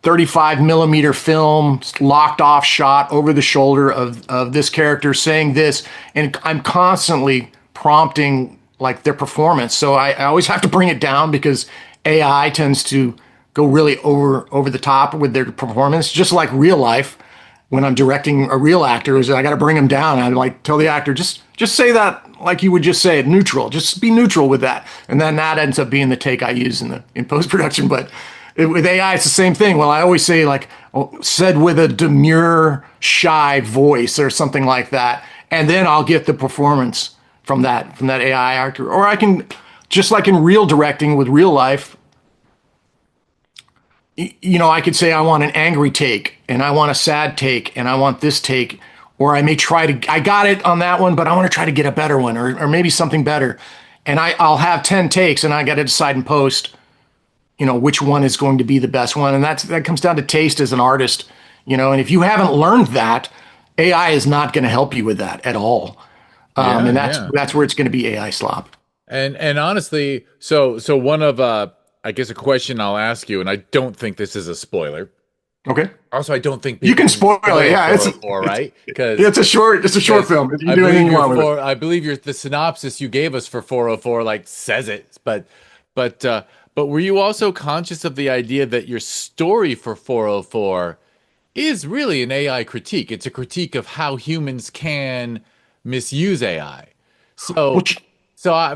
35 millimeter film, locked off shot over the shoulder of this character saying this, and I'm constantly prompting like their performance. So I always have to bring it down because AI tends to go really over the top with their performance, just like real life when I'm directing a real actor is I got to bring them down. I like tell the actor just say that like you would just say it neutral. Just be neutral with that, and then that ends up being the take I use in post production. But with AI, it's the same thing. Well, I always say like said with a demure, shy voice or something like that, and then I'll get the performance from that AI actor. Or I can just like in real directing with real life, I could say I want an angry take and I want a sad take and I want this take, or I may I got it on that one, but I want to try to get a better one or maybe something better. And I'll have 10 takes and I got to decide in post, which one is going to be the best one. And that comes down to taste as an artist, and if you haven't learned that, AI is not going to help you with that at all. Yeah, And yeah. that's where it's going to be AI slop. And honestly, so one of I guess a question I'll ask you, and I don't think this is a spoiler. Okay. Also, I don't think You people can can spoil it. spoil Yeah. 404, right? It's a short film. You can do anything you want with it. I believe your the synopsis you gave us for 404 like says it, but but were you also conscious of the idea that your story for 404 is really an AI critique? It's a critique of how humans can misuse AI. So Which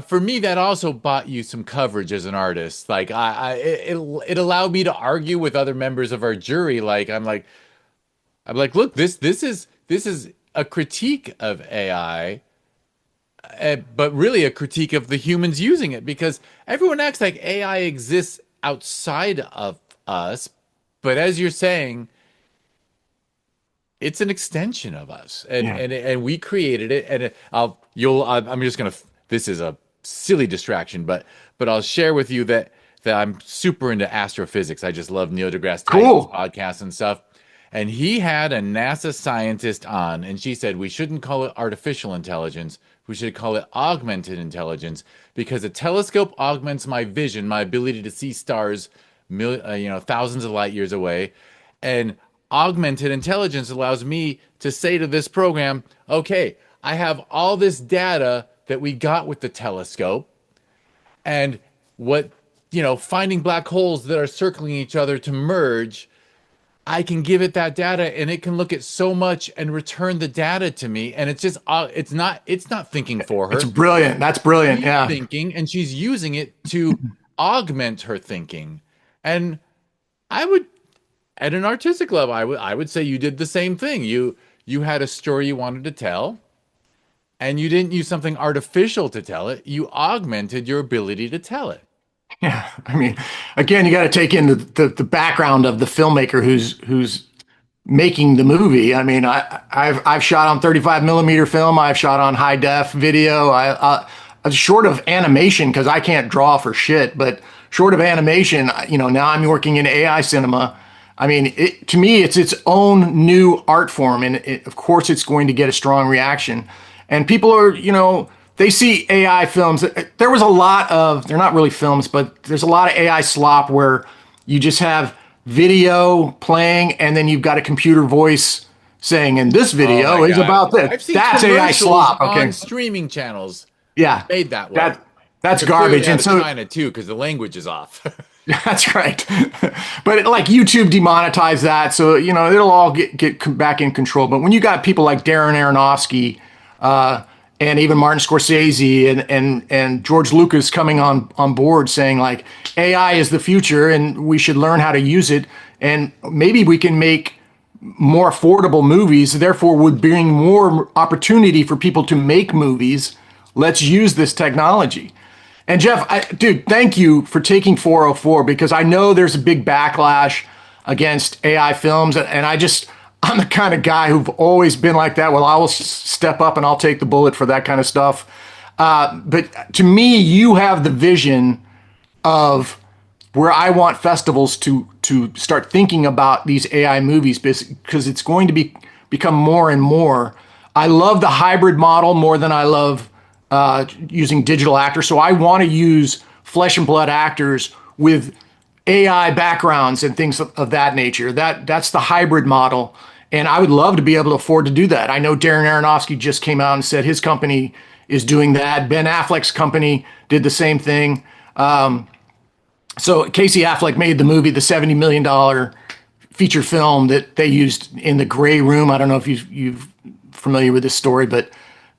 for me, that also bought you some coverage as an artist. Like it allowed me to argue with other members of our jury. Like I'm like, look, this is a critique of AI, but really a critique of the humans using it because everyone acts like AI exists outside of us, but as you're saying, it's an extension of us, yeah. and we created it. And I'm just gonna. This is a silly distraction, but I'll share with you that I'm super into astrophysics. I just love Neil deGrasse Tyson's Cool. podcast and stuff. And he had a NASA scientist on, and she said we shouldn't call it artificial intelligence. we should call it augmented intelligence because a telescope augments my vision, my ability to see stars, thousands of light years away, and augmented intelligence allows me to say to this program, okay, I have all this data that we got with the telescope and finding black holes that are circling each other to merge. I can give it that data and it can look at so much and return the data to me. And it's not thinking for It's her. brilliant. That's brilliant. She's Yeah. thinking and she's using it to augment her thinking. And I would, at an artistic level, I would say you did the same thing. You had a story you wanted to tell, and you didn't use something artificial to tell it. You augmented your ability to tell it. Yeah. I mean, again, you got to take in the background of the filmmaker who's making the movie. I mean, I've shot on 35 millimeter film. I've shot on high def video. Short of animation, because I can't draw for shit, but short of animation, now I'm working in AI cinema. I mean, to me, it's its own new art form, and of course, it's going to get a strong reaction. And people are, they see AI films. There was a lot of, they're not really films, but there's a lot of AI slop where you just have video playing, and then you've got a computer voice saying, "And this Oh my video is God. about this." I've seen That's AI commercials slop. Okay. on streaming channels Yeah. made that way. That's They're clearly garbage. out And of so China too, because the language is off. that's right. But like YouTube demonetized that. So, it'll all get back in control. But when you got people like Darren Aronofsky, and even Martin Scorsese and George Lucas coming on board saying like AI is the future and we should learn how to use it. And maybe we can make more affordable movies, therefore would bring more opportunity for people to make movies. Let's use this technology. And Jeff, dude, thank you for taking 404 because I know there's a big backlash against AI films. And I'm the kind of guy who've always been like that. Well, I will step up and I'll take the bullet for that kind of stuff. But to me, you have the vision of where I want festivals to start thinking about these AI movies because it's going to become more and more. I love the hybrid model more than I love using digital actors. So I want to use flesh and blood actors with AI backgrounds and things of that nature. That's the hybrid model. And I would love to be able to afford to do that. I know Darren Aronofsky just came out and said his company is doing that. Ben Affleck's company did the same thing. So Casey Affleck made the movie, the $70 million feature film that they used in the gray room. I don't know if you're familiar with this story, but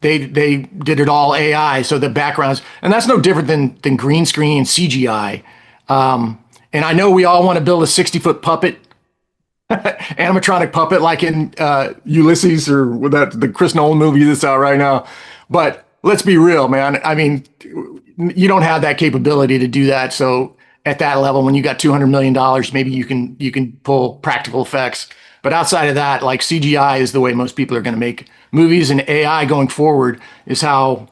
they did it all AI. So the backgrounds, and that's no different than green screen and CGI. And I know we all want to build a 60-foot puppet, animatronic puppet like in Ulysses or the Chris Nolan movie that's out right now. But let's be real, man. I mean, you don't have that capability to do that. So at that level, when you got $200 million, maybe you can pull practical effects. But outside of that, like CGI is the way most people are going to make movies, and AI going forward is how,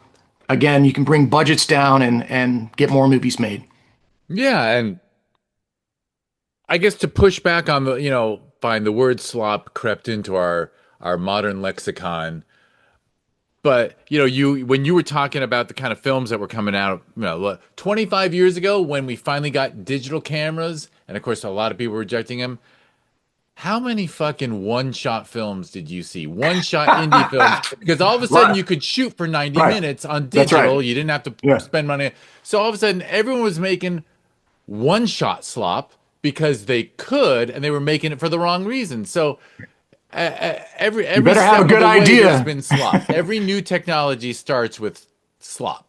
again, you can bring budgets down and get more movies made. Yeah, and I guess to push back on fine, the word slop crept into our modern lexicon. But when you were talking about the kind of films that were coming out, 25 years ago when we finally got digital cameras, and of course a lot of people were rejecting them. How many fucking one-shot films did you see? One-shot indie films, because all of a sudden you could shoot for 90 minutes on digital. Right. You didn't have to spend money. So all of a sudden everyone was making one-shot slop because they could, and they were making it for the wrong reason. So every you better have a good idea. There's been slop. Every new technology starts with slop.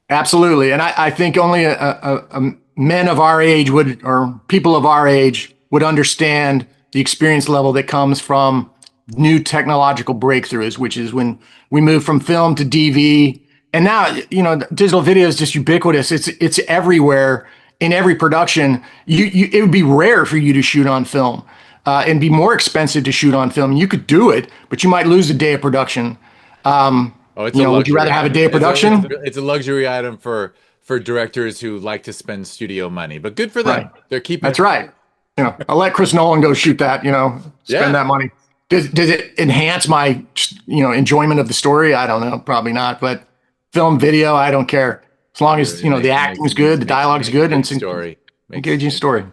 Absolutely, and I think only a men of our age or people of our age would understand the experience level that comes from new technological breakthroughs, which is when we move from film to DV, and now digital video is just ubiquitous. It's everywhere in every production. It would be rare for you to shoot on film. And be more expensive to shoot on film. You could do it, but you might lose a day of production. Would you rather have a day of production? It's a luxury item for directors who like to spend studio money, but good for them. Right. They're keeping. That's right. I'll let Chris Nolan go shoot that. Spend that money. Does it enhance my enjoyment of the story? I don't know. Probably not. But film, video, I don't care. As long as, the acting's good, the dialogue's Makes a good, and good it's an story. engaging Makes story.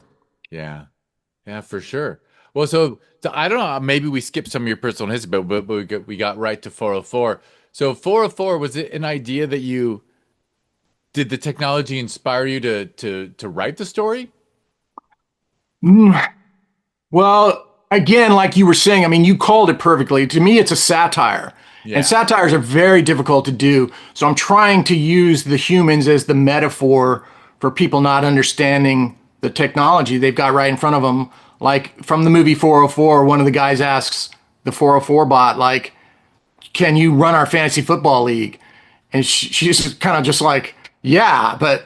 yeah. Yeah, for sure. Well, so I don't know, maybe we skipped some of your personal history, but we got right to 404. So 404, was it an idea that you did the technology inspire you to write the story? Mm, Well, again, like you were saying, I mean, you called it perfectly. To me, it's a satire. And Yeah. satires are very difficult to do. So I'm trying to use the humans as the metaphor for people not understanding the technology they've got right in front of them. Like from the movie 404, one of the guys asks the 404 bot, like, can you run our fantasy football league? And she's kind of just like, yeah, but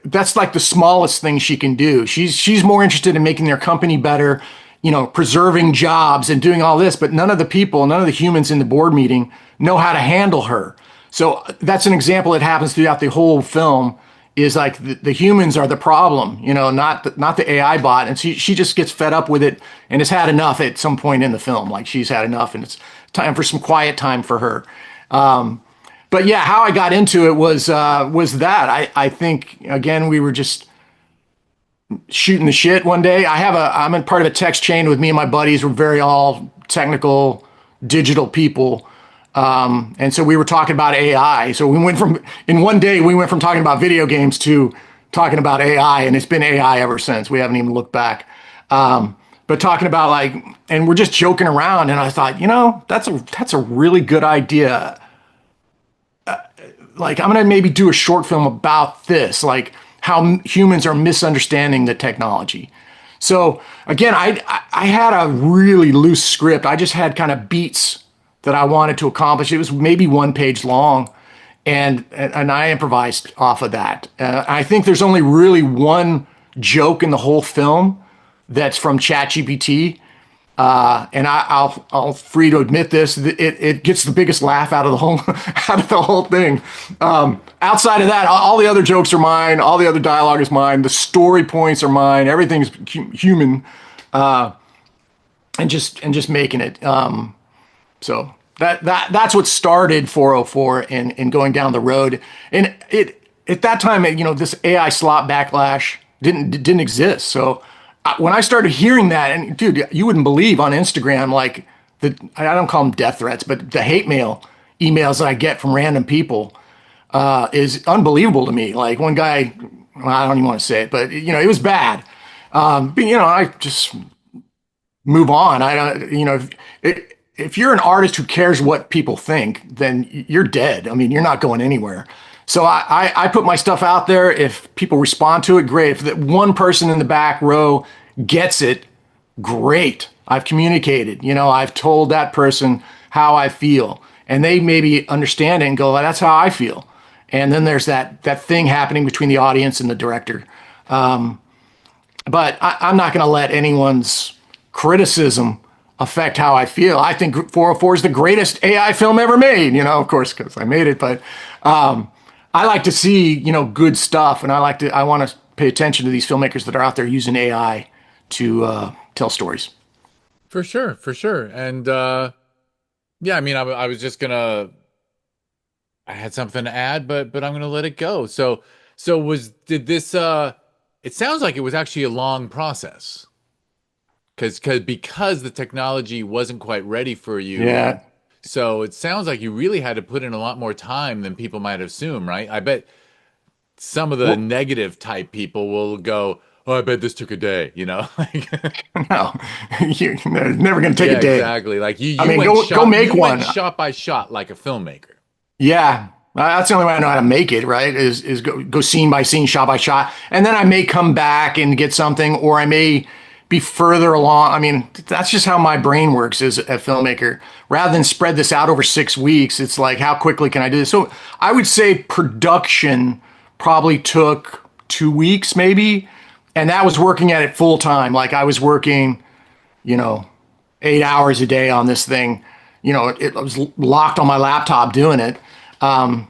that's like the smallest thing she can do. She's more interested in making their company better, preserving jobs and doing all this, but none of the people, none of the humans in the board meeting know how to handle her. So that's an example that happens throughout the whole film is like the humans are the problem, not the AI bot. And she just gets fed up with it and has had enough at some point in the film. Like she's had enough and it's time for some quiet time for her. But yeah, how I got into it was that I think again we were just shooting the shit one day. I'm in part of a text chain with me and my buddies. We're very all technical, digital people, and so we were talking about AI. So in one day we went from talking about video games to talking about AI, and it's been AI ever since. We haven't even looked back. But talking about and we're just joking around, and I thought, that's a really good idea. Like I'm gonna maybe do a short film about this, like how humans are misunderstanding the technology. So again, I had a really loose script. I just had kind of beats that I wanted to accomplish. It was maybe 1 page long, and I improvised off of that. I think there's only really one joke in the whole film that's from ChatGPT, and I'll free to admit this. It gets the biggest laugh out of the whole out of the whole thing. Outside of that, all the other jokes are mine. All the other dialogue is mine. The story points are mine. Everything's human, and just making it. So that's what started 404 and going down the road. And it at that time, this AI slot backlash didn't exist. So when I started hearing that, and dude, you wouldn't believe on Instagram, like I don't call them death threats, but the hate mail emails that I get from random people is unbelievable to me. Like one guy, well, I don't even want to say it, but it was bad. But I just move on. I don't, if you're an artist who cares what people think, then you're dead. I mean, you're not going anywhere. So I put my stuff out there. If people respond to it, great. If that one person in the back row gets it, great. I've communicated. I've told that person how I feel, and they maybe understand it and go, "That's how I feel." And then there's that thing happening between the audience and the director. But I'm not going to let anyone's criticism affect how I feel. I think 404 is the greatest AI film ever made, of course, because I made it. But I like to see, good stuff. And I want to pay attention to these filmmakers that are out there using AI to tell stories. For sure, for sure. And yeah, I mean, I was just gonna, I had something to add, but I'm gonna let it go. So did this it sounds like it was actually a long process. Because the technology wasn't quite ready for you. Yeah. So it sounds like you really had to put in a lot more time than people might assume, right? I bet some of the Well, negative type people will go, "Oh, I bet this took a day," Like no, they're never going to take yeah, a day. exactly. Like you I you mean, went go shot make you went one. shot by shot like a filmmaker. Yeah, that's the only way I know how to make it. Right? Is go scene by scene, shot by shot, and then I may come back and get something, or I may be further along. I mean, that's just how my brain works as a filmmaker. Rather than spread this out over 6 weeks, it's like how quickly can I do this? So I would say production probably took 2 weeks, maybe, and that was working at it full time. Like I was working, you know, 8 hours a day on this thing. It was locked on my laptop doing it. But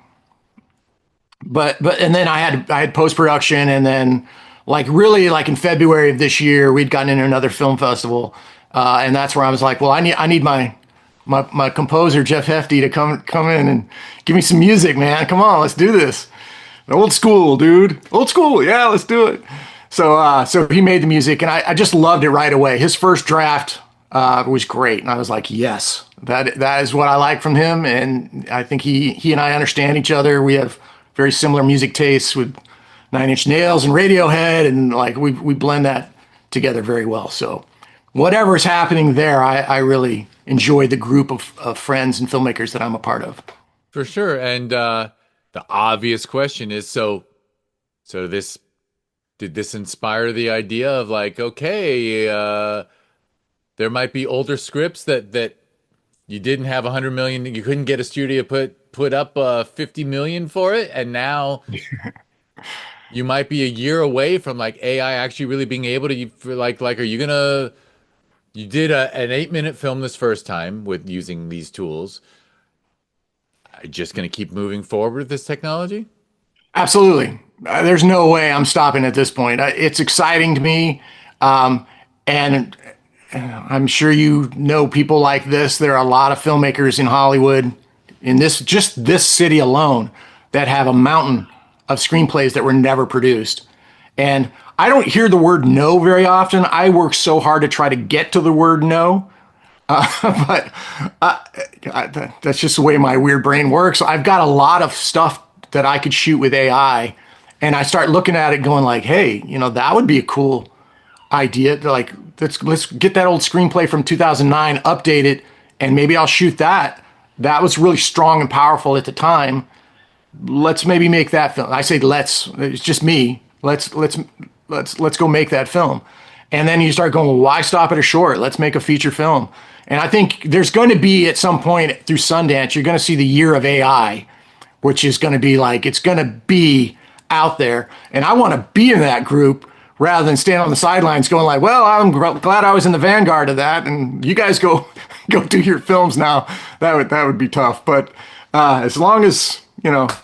and then I had post production, and then like really like in February of this year, we'd gotten into another film festival, and that's where I was like, well, I need my my composer Jeff Hefty to come in and give me some music, man. Come on, let's do this. Old school, dude. Old school. Yeah, let's do it. So he made the music, and I just loved it right away. His first draft was great, and I was like, yes, that is what I like from him, and I think he and I understand each other. We have very similar music tastes with Nine Inch Nails and Radiohead, and like we blend that together very well. So whatever's happening there, I really enjoy the group of friends and filmmakers that I'm a part of. For sure. And the obvious question is, so this did this inspire the idea of like, okay, there might be older scripts that you didn't have 100 million, you couldn't get a studio put up 50 million for it, and now you might be a year away from like AI actually really being able to are you gonna you did an 8 minute film this first time with using these tools. Are you just gonna keep moving forward with this technology? Absolutely. There's no way I'm stopping at this point. It's exciting to me. And I'm sure you know people like this. There are a lot of filmmakers in Hollywood, in this city alone, that have a mountain of screenplays that were never produced. And I don't hear the word no very often. I work so hard to try to get to the word no. But that's just the way my weird brain works. I've got a lot of stuff that I could shoot with AI, and I start looking at it going like, hey, that would be a cool idea. Like, let's get that old screenplay from 2009, update it, and maybe I'll shoot that. That was really strong and powerful at the time. Let's maybe make that film. I say let's. It's just me. Let's go make that film. And then you start going, well, why stop at a short? Let's make a feature film. And I think there's going to be at some point through Sundance, you're going to see the year of AI, which is going to be like, it's going to be out there. And I want to be in that group rather than stand on the sidelines going like, well, I'm glad I was in the vanguard of that. And you guys go do your films now. That would be tough. But as long as,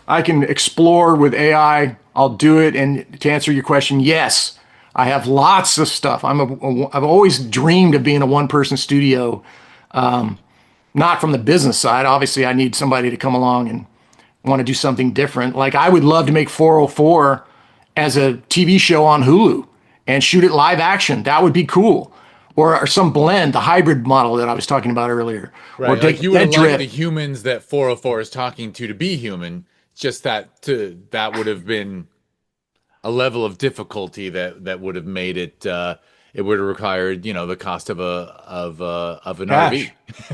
I can explore with AI, I'll do it. And to answer your question, yes, I have lots of stuff. I've always dreamed of being a one-person studio, not from the business side. Obviously, I need somebody to come along and want to do something different. Like, I would love to make 404 as a TV show on Hulu and shoot it live action. That would be cool. Or some blend, the hybrid model that I was talking about earlier. Right. Or Like you would Dead like the Drift. humans that 404 is talking to be human. Just that would have been a level of difficulty that would have made it it would have required, the cost of an Cash. RV.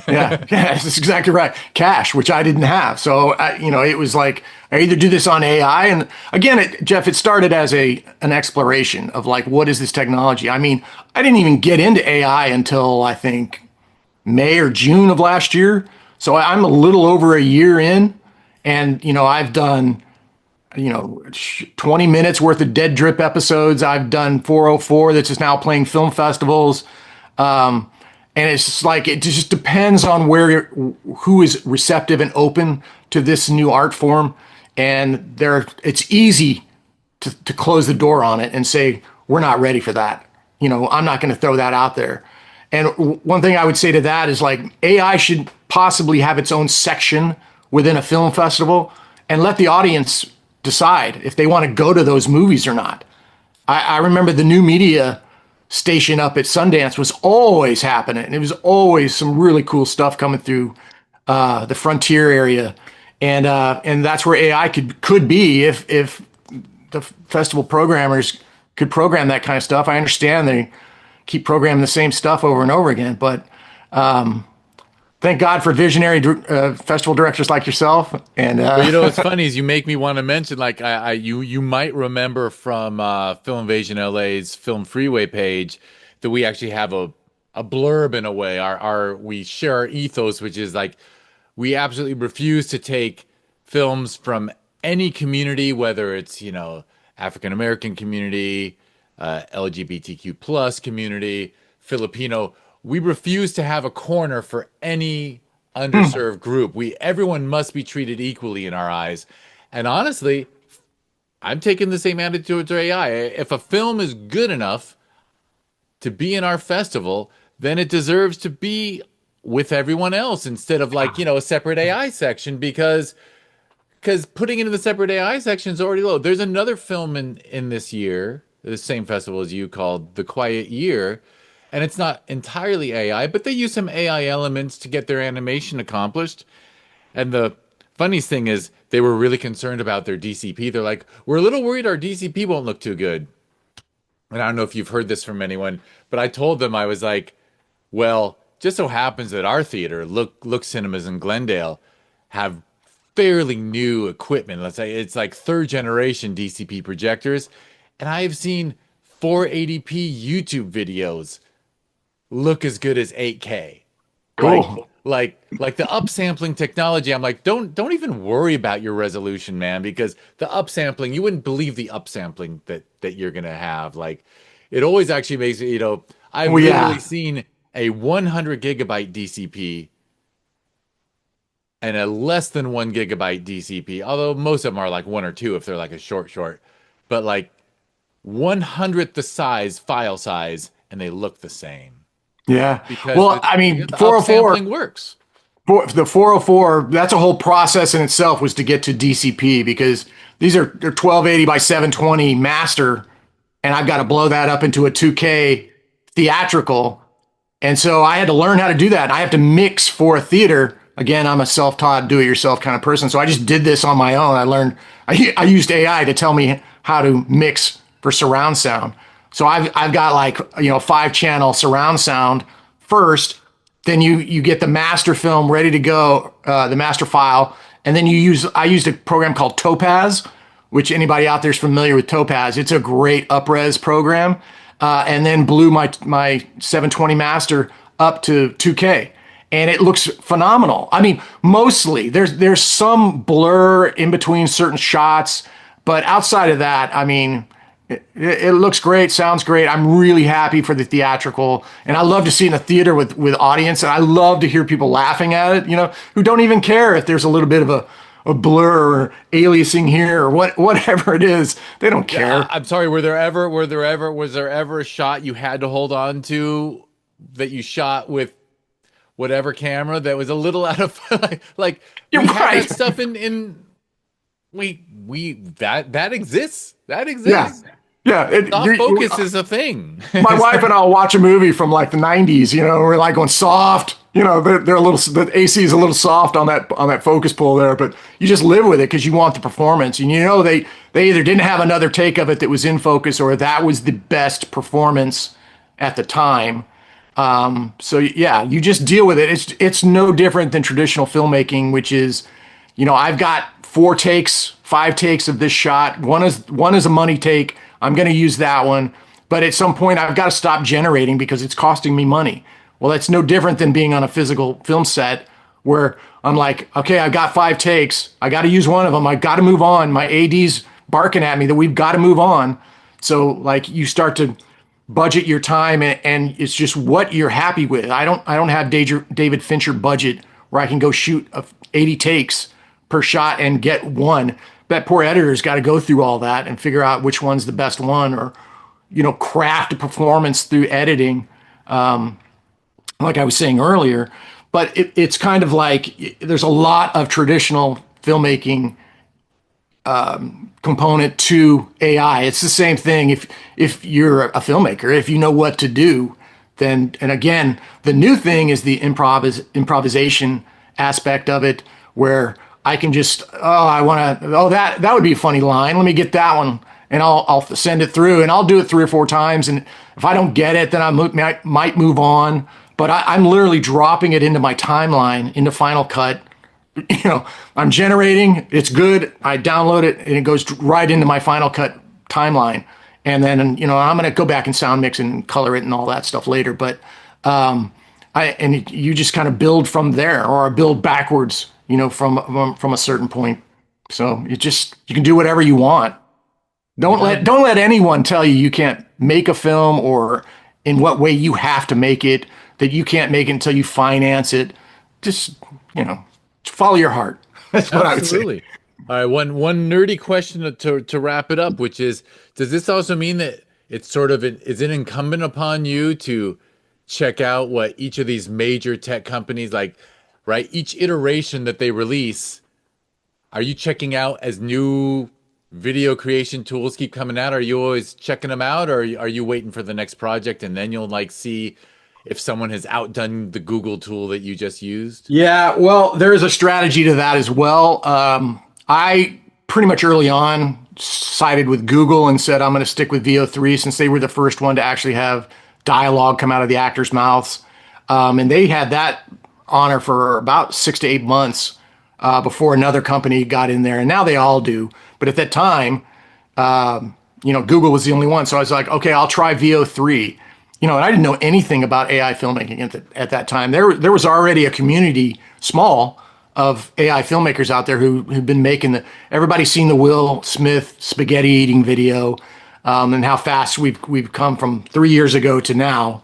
Yeah, yeah, that's exactly right. Cash, which I didn't have. So, it was like, I either do this on AI. And again, Jeff, it started as an exploration of like, what is this technology? I mean, I didn't even get into AI until I think May or June of last year. So I'm a little over a year in. And, I've done 20 minutes worth of Dead Drip episodes. I've done 404 that's just now playing film festivals. And it's just like, it just depends on who is receptive and open to this new art form. And it's easy to close the door on it and say, we're not ready for that. I'm not going to throw that out there. And one thing I would say to that is like, AI should possibly have its own section within a film festival and let the audience decide if they want to go to those movies or not. I remember the new media station up at Sundance was always happening. And it was always some really cool stuff coming through the frontier area. And that's where AI could be if the festival programmers could program that kind of stuff. I understand they keep programming the same stuff over and over again, but thank God for visionary festival directors like yourself. And But what's funny is you make me want to mention like you might remember from Film Invasion LA's Film Freeway page that we actually have a blurb in a way. We share our ethos, which is like we absolutely refuse to take films from any community, whether it's African American community, LGBTQ plus community, Filipino. We refuse to have a corner for any underserved group. Everyone must be treated equally in our eyes. And honestly, I'm taking the same attitude to AI. If a film is good enough to be in our festival, then it deserves to be with everyone else instead of like, a separate AI section because putting it in the separate AI section is already low. There's another film in this year, the same festival as you, called The Quiet Year, and it's not entirely AI, but they use some AI elements to get their animation accomplished. And the funniest thing is they were really concerned about their DCP. They're like, we're a little worried our DCP won't look too good. And I don't know if you've heard this from anyone, but I told them, I was like, well, just so happens that our theater, Look Cinemas in Glendale, have fairly new equipment. Let's say it's like third generation DCP projectors, and I have seen 480p YouTube videos look as good as 8K. Like Cool. like the upsampling technology. I'm like, don't even worry about your resolution, man, because the upsampling, you wouldn't believe the upsampling that you're gonna have. Like, it always actually makes it, I've Well, literally yeah. seen a 100 gigabyte DCP and a less than 1 gigabyte DCP, although most of them are like one or two if they're like a short, but like 100th the size, file size, and they look the same Yeah. because Well, I because mean, the 404, upsampling works. the 404, that's a whole process in itself was to get to DCP because they're 1280 by 720 master, and I've got to blow that up into a 2K theatrical. And so I had to learn how to do that. I have to mix for a theater. Again, I'm a self-taught, do-it-yourself kind of person. So I just did this on my own. I used AI to tell me how to mix for surround sound. So I've got like, 5 channel surround sound first. Then you get the master film ready to go, the master file. And then I used a program called Topaz, which anybody out there is familiar with Topaz. It's a great upres program. And then blew my 720 master up to 2K, and it looks phenomenal. I mean, mostly there's some blur in between certain shots, but outside of that, I mean, it looks great, sounds great. I'm really happy for the theatrical, and I love to see it in the theater with audience, and I love to hear people laughing at it. Who don't even care if there's a little bit of a blur or aliasing here or whatever it is. They don't Yeah, care. I'm sorry. Was there ever a shot you had to hold on to that you shot with whatever camera that was a little out of like You're we have right. that stuff in we that exists. That Yeah. exists. Yeah. Soft focus is a thing. My wife and I'll watch a movie from like the 90s, we're like going soft, they're a little, the AC is a little soft on that focus pull there, but you just live with it because you want the performance. And they either didn't have another take of it that was in focus or that was the best performance at the time. So yeah, you just deal with it. It's no different than traditional filmmaking, which is, I've got 4 takes, 5 takes of this shot. One is a money take. I'm going to use that one, but at some point I've got to stop generating because it's costing me money. Well, that's no different than being on a physical film set where I'm like, okay, I've got 5 takes. I got to use one of them. I got to move on. My AD's barking at me that we've got to move on. So like you start to budget your time, and it's just what you're happy with. I don't have David Fincher budget where I can go shoot 80 takes per shot and get one. That poor editor's got to go through all that and figure out which one's the best one, or craft a performance through editing, like I was saying earlier. But it's kind of like there's a lot of traditional filmmaking component to AI. It's the same thing. If you're a filmmaker, if you know what to do, then, and again, the new thing is the improvisation aspect of it, where I can just, that would be a funny line. Let me get that one, and I'll send it through, and I'll do it 3 or 4 times. And if I don't get it, then might move on. But I'm literally dropping it into my timeline, into Final Cut. I'm generating, it's good. I download it and it goes right into my Final Cut timeline. And then, I'm going to go back and sound mix and color it and all that stuff later. But, you just kind of build from there, or build backwards, from a certain point. So you can do whatever you want. Yeah. Don't let anyone tell you can't make a film, or in what way you have to make it, that you can't make it until you finance it. Just, follow your heart. That's what I would say. Absolutely. All right, one nerdy question to wrap it up, which is, does this also mean that it's sort of is it incumbent upon you to check out what each of these major tech companies like, right? Each iteration that they release, are you checking out as new video creation tools keep coming out? Are you always checking them out, or are you waiting for the next project and then you'll like see if someone has outdone the Google tool that you just used? Yeah, well, there is a strategy to that as well. I pretty much early on sided with Google and said I'm going to stick with VO3 since they were the first one to actually have dialogue come out of the actors' mouths. And they had that honor for about 6 to 8 months before another company got in there. And now they all do. But at that time, Google was the only one. So I was like, okay, I'll try VO3. And I didn't know anything about AI filmmaking at that time. There was already a community, small, of AI filmmakers out there who've been making everybody's seen the Will Smith spaghetti eating video, and how fast we've come from 3 years ago to now.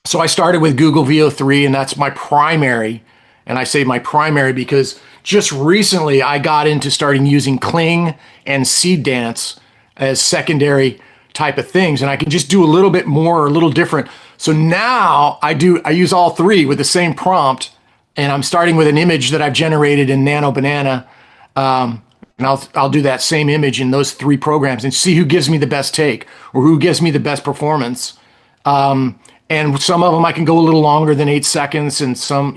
So I started with Google VO3, and that's my primary. And I say my primary because just recently I got into starting using Kling and Seed Dance as secondary type of things, and I can just do a little bit more or a little different. So now I use all three with the same prompt, and I'm starting with an image that I've generated in Nano Banana, and I'll do that same image in those three programs and see who gives me the best take or who gives me the best performance. And some of them I can go a little longer than 8 seconds, and some,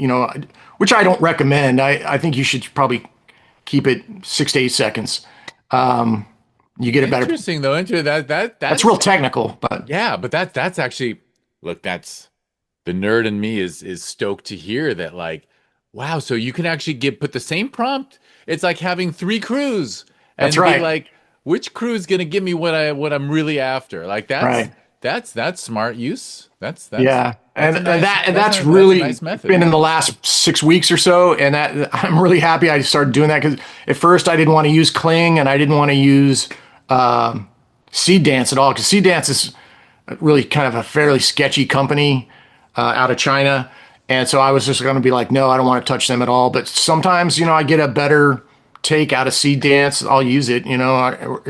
which I don't recommend. I think you should probably keep it 6 to 8 seconds. You get a better. Interesting though. Into that's real technical, but yeah, but that's actually, look, that's the nerd in me is stoked to hear that, like, wow, so you can actually put the same prompt. It's like having three crews and that's be right. like, which crew is gonna give me what I'm really after? Like Right. that's smart use. That's Yeah, that's a and nice that's that's a really nice method. been in the last 6 weeks or so, and that I'm really happy I started doing that because at first I didn't want to use Kling and I didn't want to use Seed Dance at all because Seed Dance is really kind of a fairly sketchy company out of China, and so I was just going to be like, no, I don't want to touch them at all. But sometimes, I get a better take out of Seed Dance. I'll use it.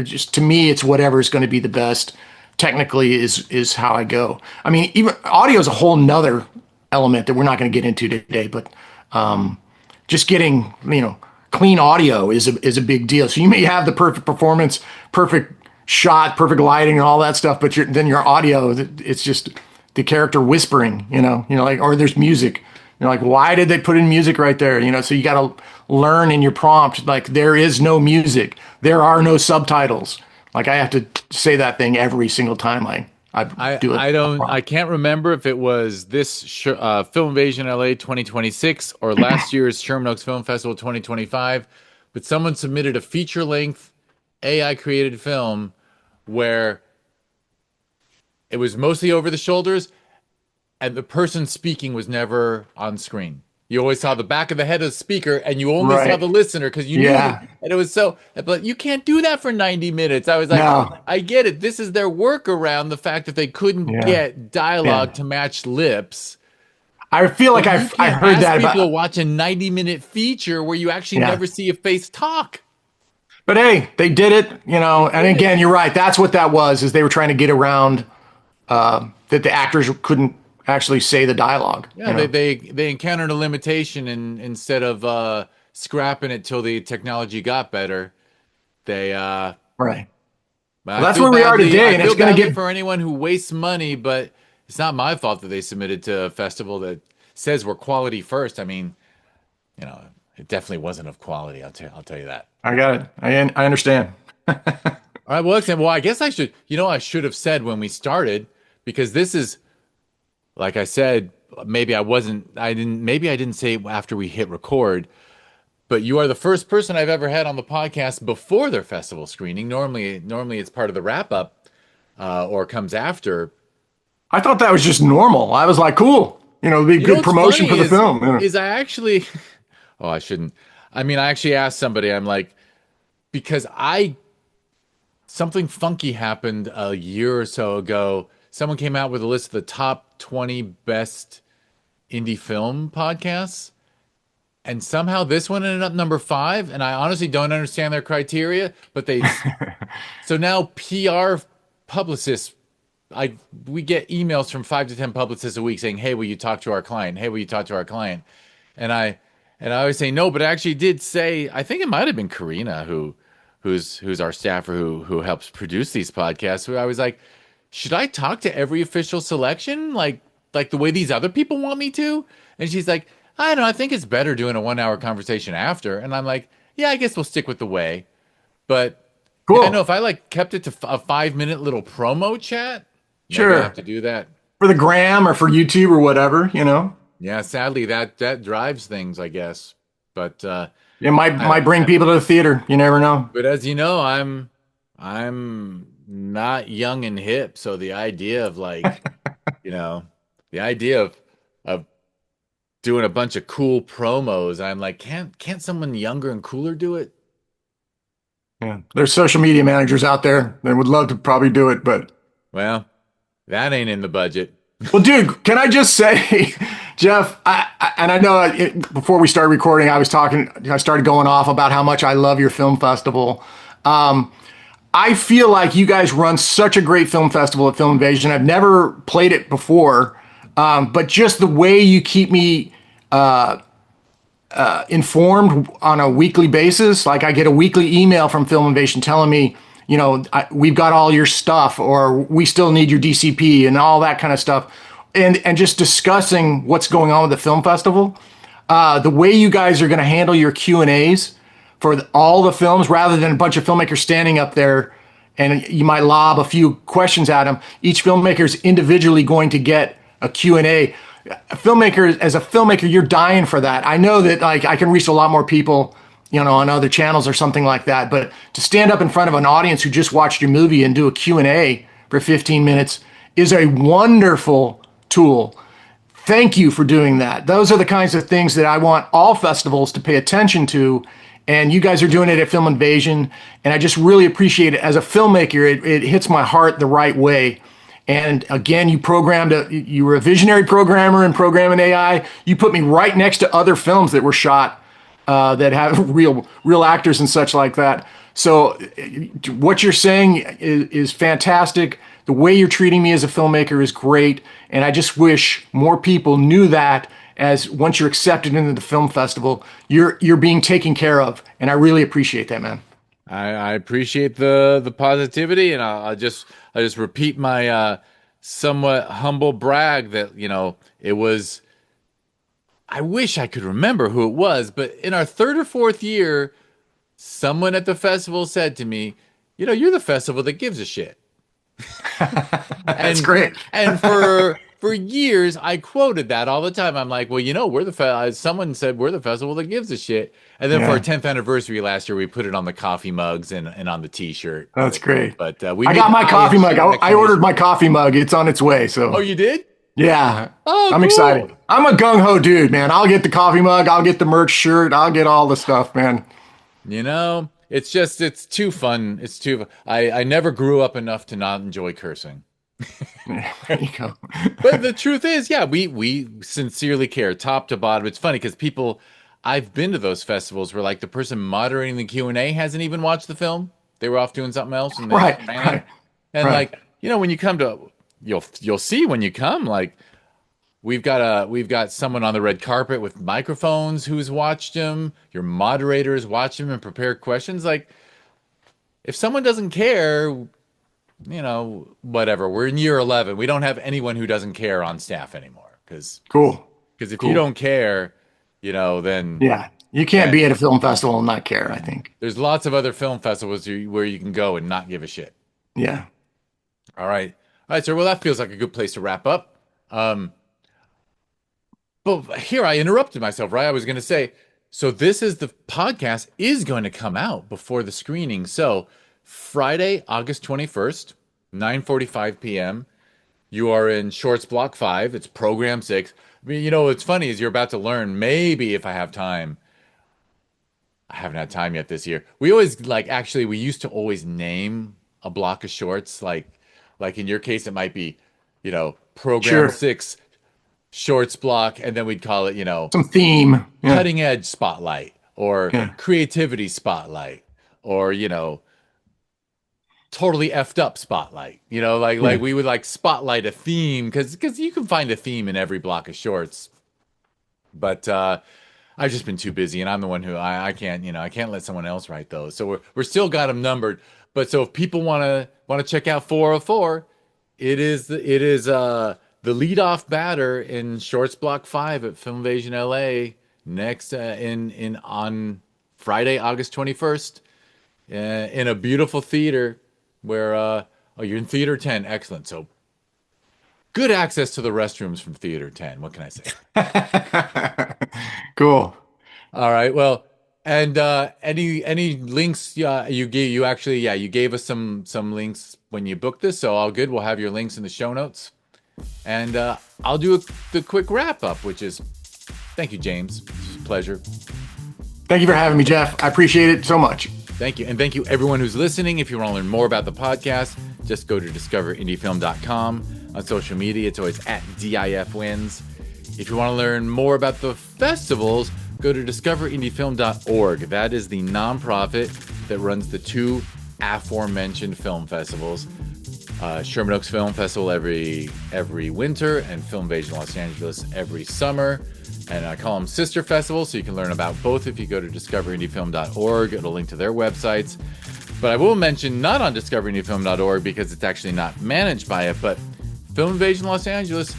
Just to me, it's whatever is going to be the best. Technically, is how I go. I mean, even audio is a whole nother element that we're not going to get into today. But just getting clean audio is a big deal. So you may have the perfect performance, perfect shot, perfect lighting, and all that stuff, but then your audio, it's just the character whispering, like, or there's music. Like, why did they put in music right there? So you got to learn in your prompt, like, there is no music, there are no subtitles. Like, I have to say that thing every single time I do it. I can't remember if it was this Film Invasion LA 2026 or last year's Sherman Oaks Film Festival 2025, but someone submitted a feature-length AI created film where it was mostly over the shoulders and the person speaking was never on screen. You always saw the back of the head of the speaker and you only saw the listener because you knew them. And it was but you can't do that for 90 minutes. I was like, No. I get it. This is their workaround, the fact that they couldn't get dialogue to match lips. I feel like I heard that people to about watch a 90-minute feature where you actually never see a face talk. But hey, they did it, and again, you're right. That's what that was, is they were trying to get around that the actors couldn't actually say the dialogue. Yeah, they encountered a limitation, and instead of scrapping it till the technology got better, they right. Well, that's where we are today, and it's going to get for anyone who wastes money, but it's not my fault that they submitted to a festival that says we're quality first. I mean, it definitely wasn't of quality. I'll tell you that. I got it. I understand. All right. Well, I guess I should. I should have said when we started, because this is, like I said, maybe I didn't say after we hit record, but you are the first person I've ever had on the podcast before their festival screening. Normally it's part of the wrap up, or comes after. I thought that was just normal. I was like, cool. It'd be good promotion for the film. Is I actually, oh, I shouldn't. I mean, I actually asked somebody, I'm like, because something funky happened a year or so ago. Someone came out with a list of the top 20 best indie film podcasts. And somehow this one ended up number 5. And I honestly don't understand their criteria, but so now PR publicists I we get emails from 5 to 10 publicists a week saying, "Hey, will you talk to our client? Hey, will you talk to our client?" And I always say no, but I actually did say I think it might have been Karina who's our staffer who helps produce these podcasts. Who I was like, should I talk to every official selection like the way these other people want me to? And she's like, I don't know. I think it's better doing a 1 hour conversation after. And I'm like, yeah, I guess we'll stick with the way. But yeah, no, Cool. if I like kept it to a 5 minute little promo chat, maybe I'll have Sure. to do that. For the gram or for YouTube or whatever, you know. Yeah, sadly that drives things, I guess. But It might I bring people to the theater. You never know. but as you know, I'm not young and hip, so the idea of you know, the idea of doing a bunch of cool promos, I'm like, can't someone younger and cooler do it? Yeah. There's social media managers out there that would love to probably do it, but Well, that ain't in the budget. well, dude, can I just say, Jeff, and I know before we started recording, I started going off about how much I love your film festival. Um, I feel like you guys run such a great film festival at Film Invasion. I've never played it before, but just the way you keep me informed on a weekly basis. Like I get a weekly email from Film Invasion telling me, we've got all your stuff, or we still need your DCP and all that kind of stuff, and just discussing what's going on with the film festival. The way you guys are going to handle your Q&As for all the films, rather than a bunch of filmmakers standing up there and you might lob a few questions at them. Each filmmaker is individually going to get a Q&A. As a filmmaker, you're dying for that. I know that like I can reach a lot more people, on other channels or something like that, but to stand up in front of an audience who just watched your movie and do a Q&A for 15 minutes is a wonderful tool. Thank you for doing that. Those are the kinds of things that I want all festivals to pay attention to. And you guys are doing it at Film Invasion. And I just really appreciate it. As a filmmaker, it hits my heart the right way. And again, you were a visionary programmer in programming AI. You put me right next to other films that were shot that have real actors and such like that. So what you're saying is fantastic. The way you're treating me as a filmmaker is great. And I just wish more people knew that, as once you're accepted into the film festival, you're being taken care of. And I really appreciate that, man. I appreciate the positivity, and I'll just repeat my somewhat humble brag that it was. I wish I could remember who it was, but in our third or fourth year, someone at the festival said to me, you're the festival that gives a shit. That's And great. and for years I quoted that all the time. I'm like, well, we're someone said we're the festival that gives a shit. And then for our Yeah, 10th anniversary last year, we put it on the coffee mugs and on the t-shirt. that's great. But we I made got an my I coffee and mug. shit I ordered exclamation my point. coffee mug. It's on its way. Oh, So you did? yeah, Oh, I'm excited. cool. I'm a gung ho dude, man. I'll get the coffee mug. I'll get the merch shirt. I'll get all the stuff, man. It's too fun. I never grew up enough to not enjoy cursing. There you go. But the truth is, yeah, we sincerely care, top to bottom. It's funny because I've been to those festivals where like the person moderating the Q&A hasn't even watched the film. They were off doing something else and they just Right, ran in. right, And right. like, when you come to you'll see when you come, like we've got someone on the red carpet with microphones who's watched him. Your moderators watch him and prepare questions. Like if someone doesn't care, whatever. We're in year 11. We don't have anyone who doesn't care on staff anymore. Cool, Because if you cool. don't care, then Yeah, you can't then be at a film festival and not care, I think. there's lots of other film festivals where you can go and not give a shit. Yeah. All right. All right, sir. Well, that feels like a good place to wrap up. But here I interrupted myself, right? I was going to say, so the podcast is going to come out before the screening. So Friday, August 21st, 9:45 p.m. You are in Shorts Block 5. It's Program 6. I mean, what's funny is you're about to learn, maybe if I have time. I haven't had time yet this year. We used to always name a block of shorts. Like in your case, it might be, Program Sure. 6 Shorts Block, and then we'd call it, Some theme. Yeah. Cutting Edge Spotlight or Yeah. Creativity Spotlight or, totally effed up spotlight. Like Yeah. we would like spotlight a theme because you can find a theme in every block of shorts. But I've just been too busy, and I'm the one who I can't, I can't let someone else write those. So we're still got them numbered. But so if people want to check out 404, it is the leadoff batter in Shorts Block 5 at Film Invasion LA next in on Friday, August 21st, in a beautiful theater where oh, you're in Theater 10. Excellent. So good access to the restrooms from Theater 10. What can I say? Cool. All right. Well, and any links you actually you gave us some links when you booked this, so all good. We'll have your links in the show notes. And I'll do the quick wrap up, which is thank you, James. It's a pleasure. Thank you for having me, Jeff. I appreciate it so much. Thank you. And thank you everyone who's listening. If you want to learn more about the podcast, just go to discoverindiefilm.com. On social media, it's always at DIFwins. If you want to learn more about the festivals, go to discoverindiefilm.org. That is the nonprofit that runs the two aforementioned film festivals. Sherman Oaks Film Festival every winter, and Film Invasion Los Angeles every summer. And I call them sister festivals, so you can learn about both if you go to discoverindiefilm.org. It'll link to their websites. But I will mention not on discoverindiefilm.org because it's actually not managed by it, but Film Invasion Los Angeles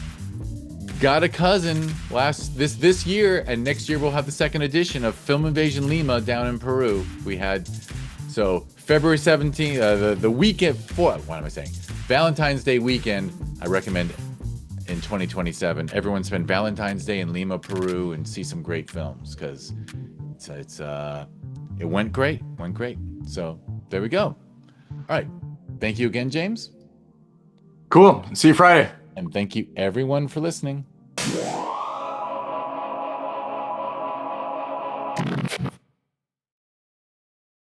got a cousin this year, and next year we'll have the second edition of Film Invasion Lima down in Peru. So February 17th, the weekend for what am I saying? Valentine's Day weekend. I recommend in 2027 everyone spend Valentine's Day in Lima, Peru, and see some great films because it went great, So there we go. All right, thank you again, James. Cool. See you Friday. And thank you everyone for listening.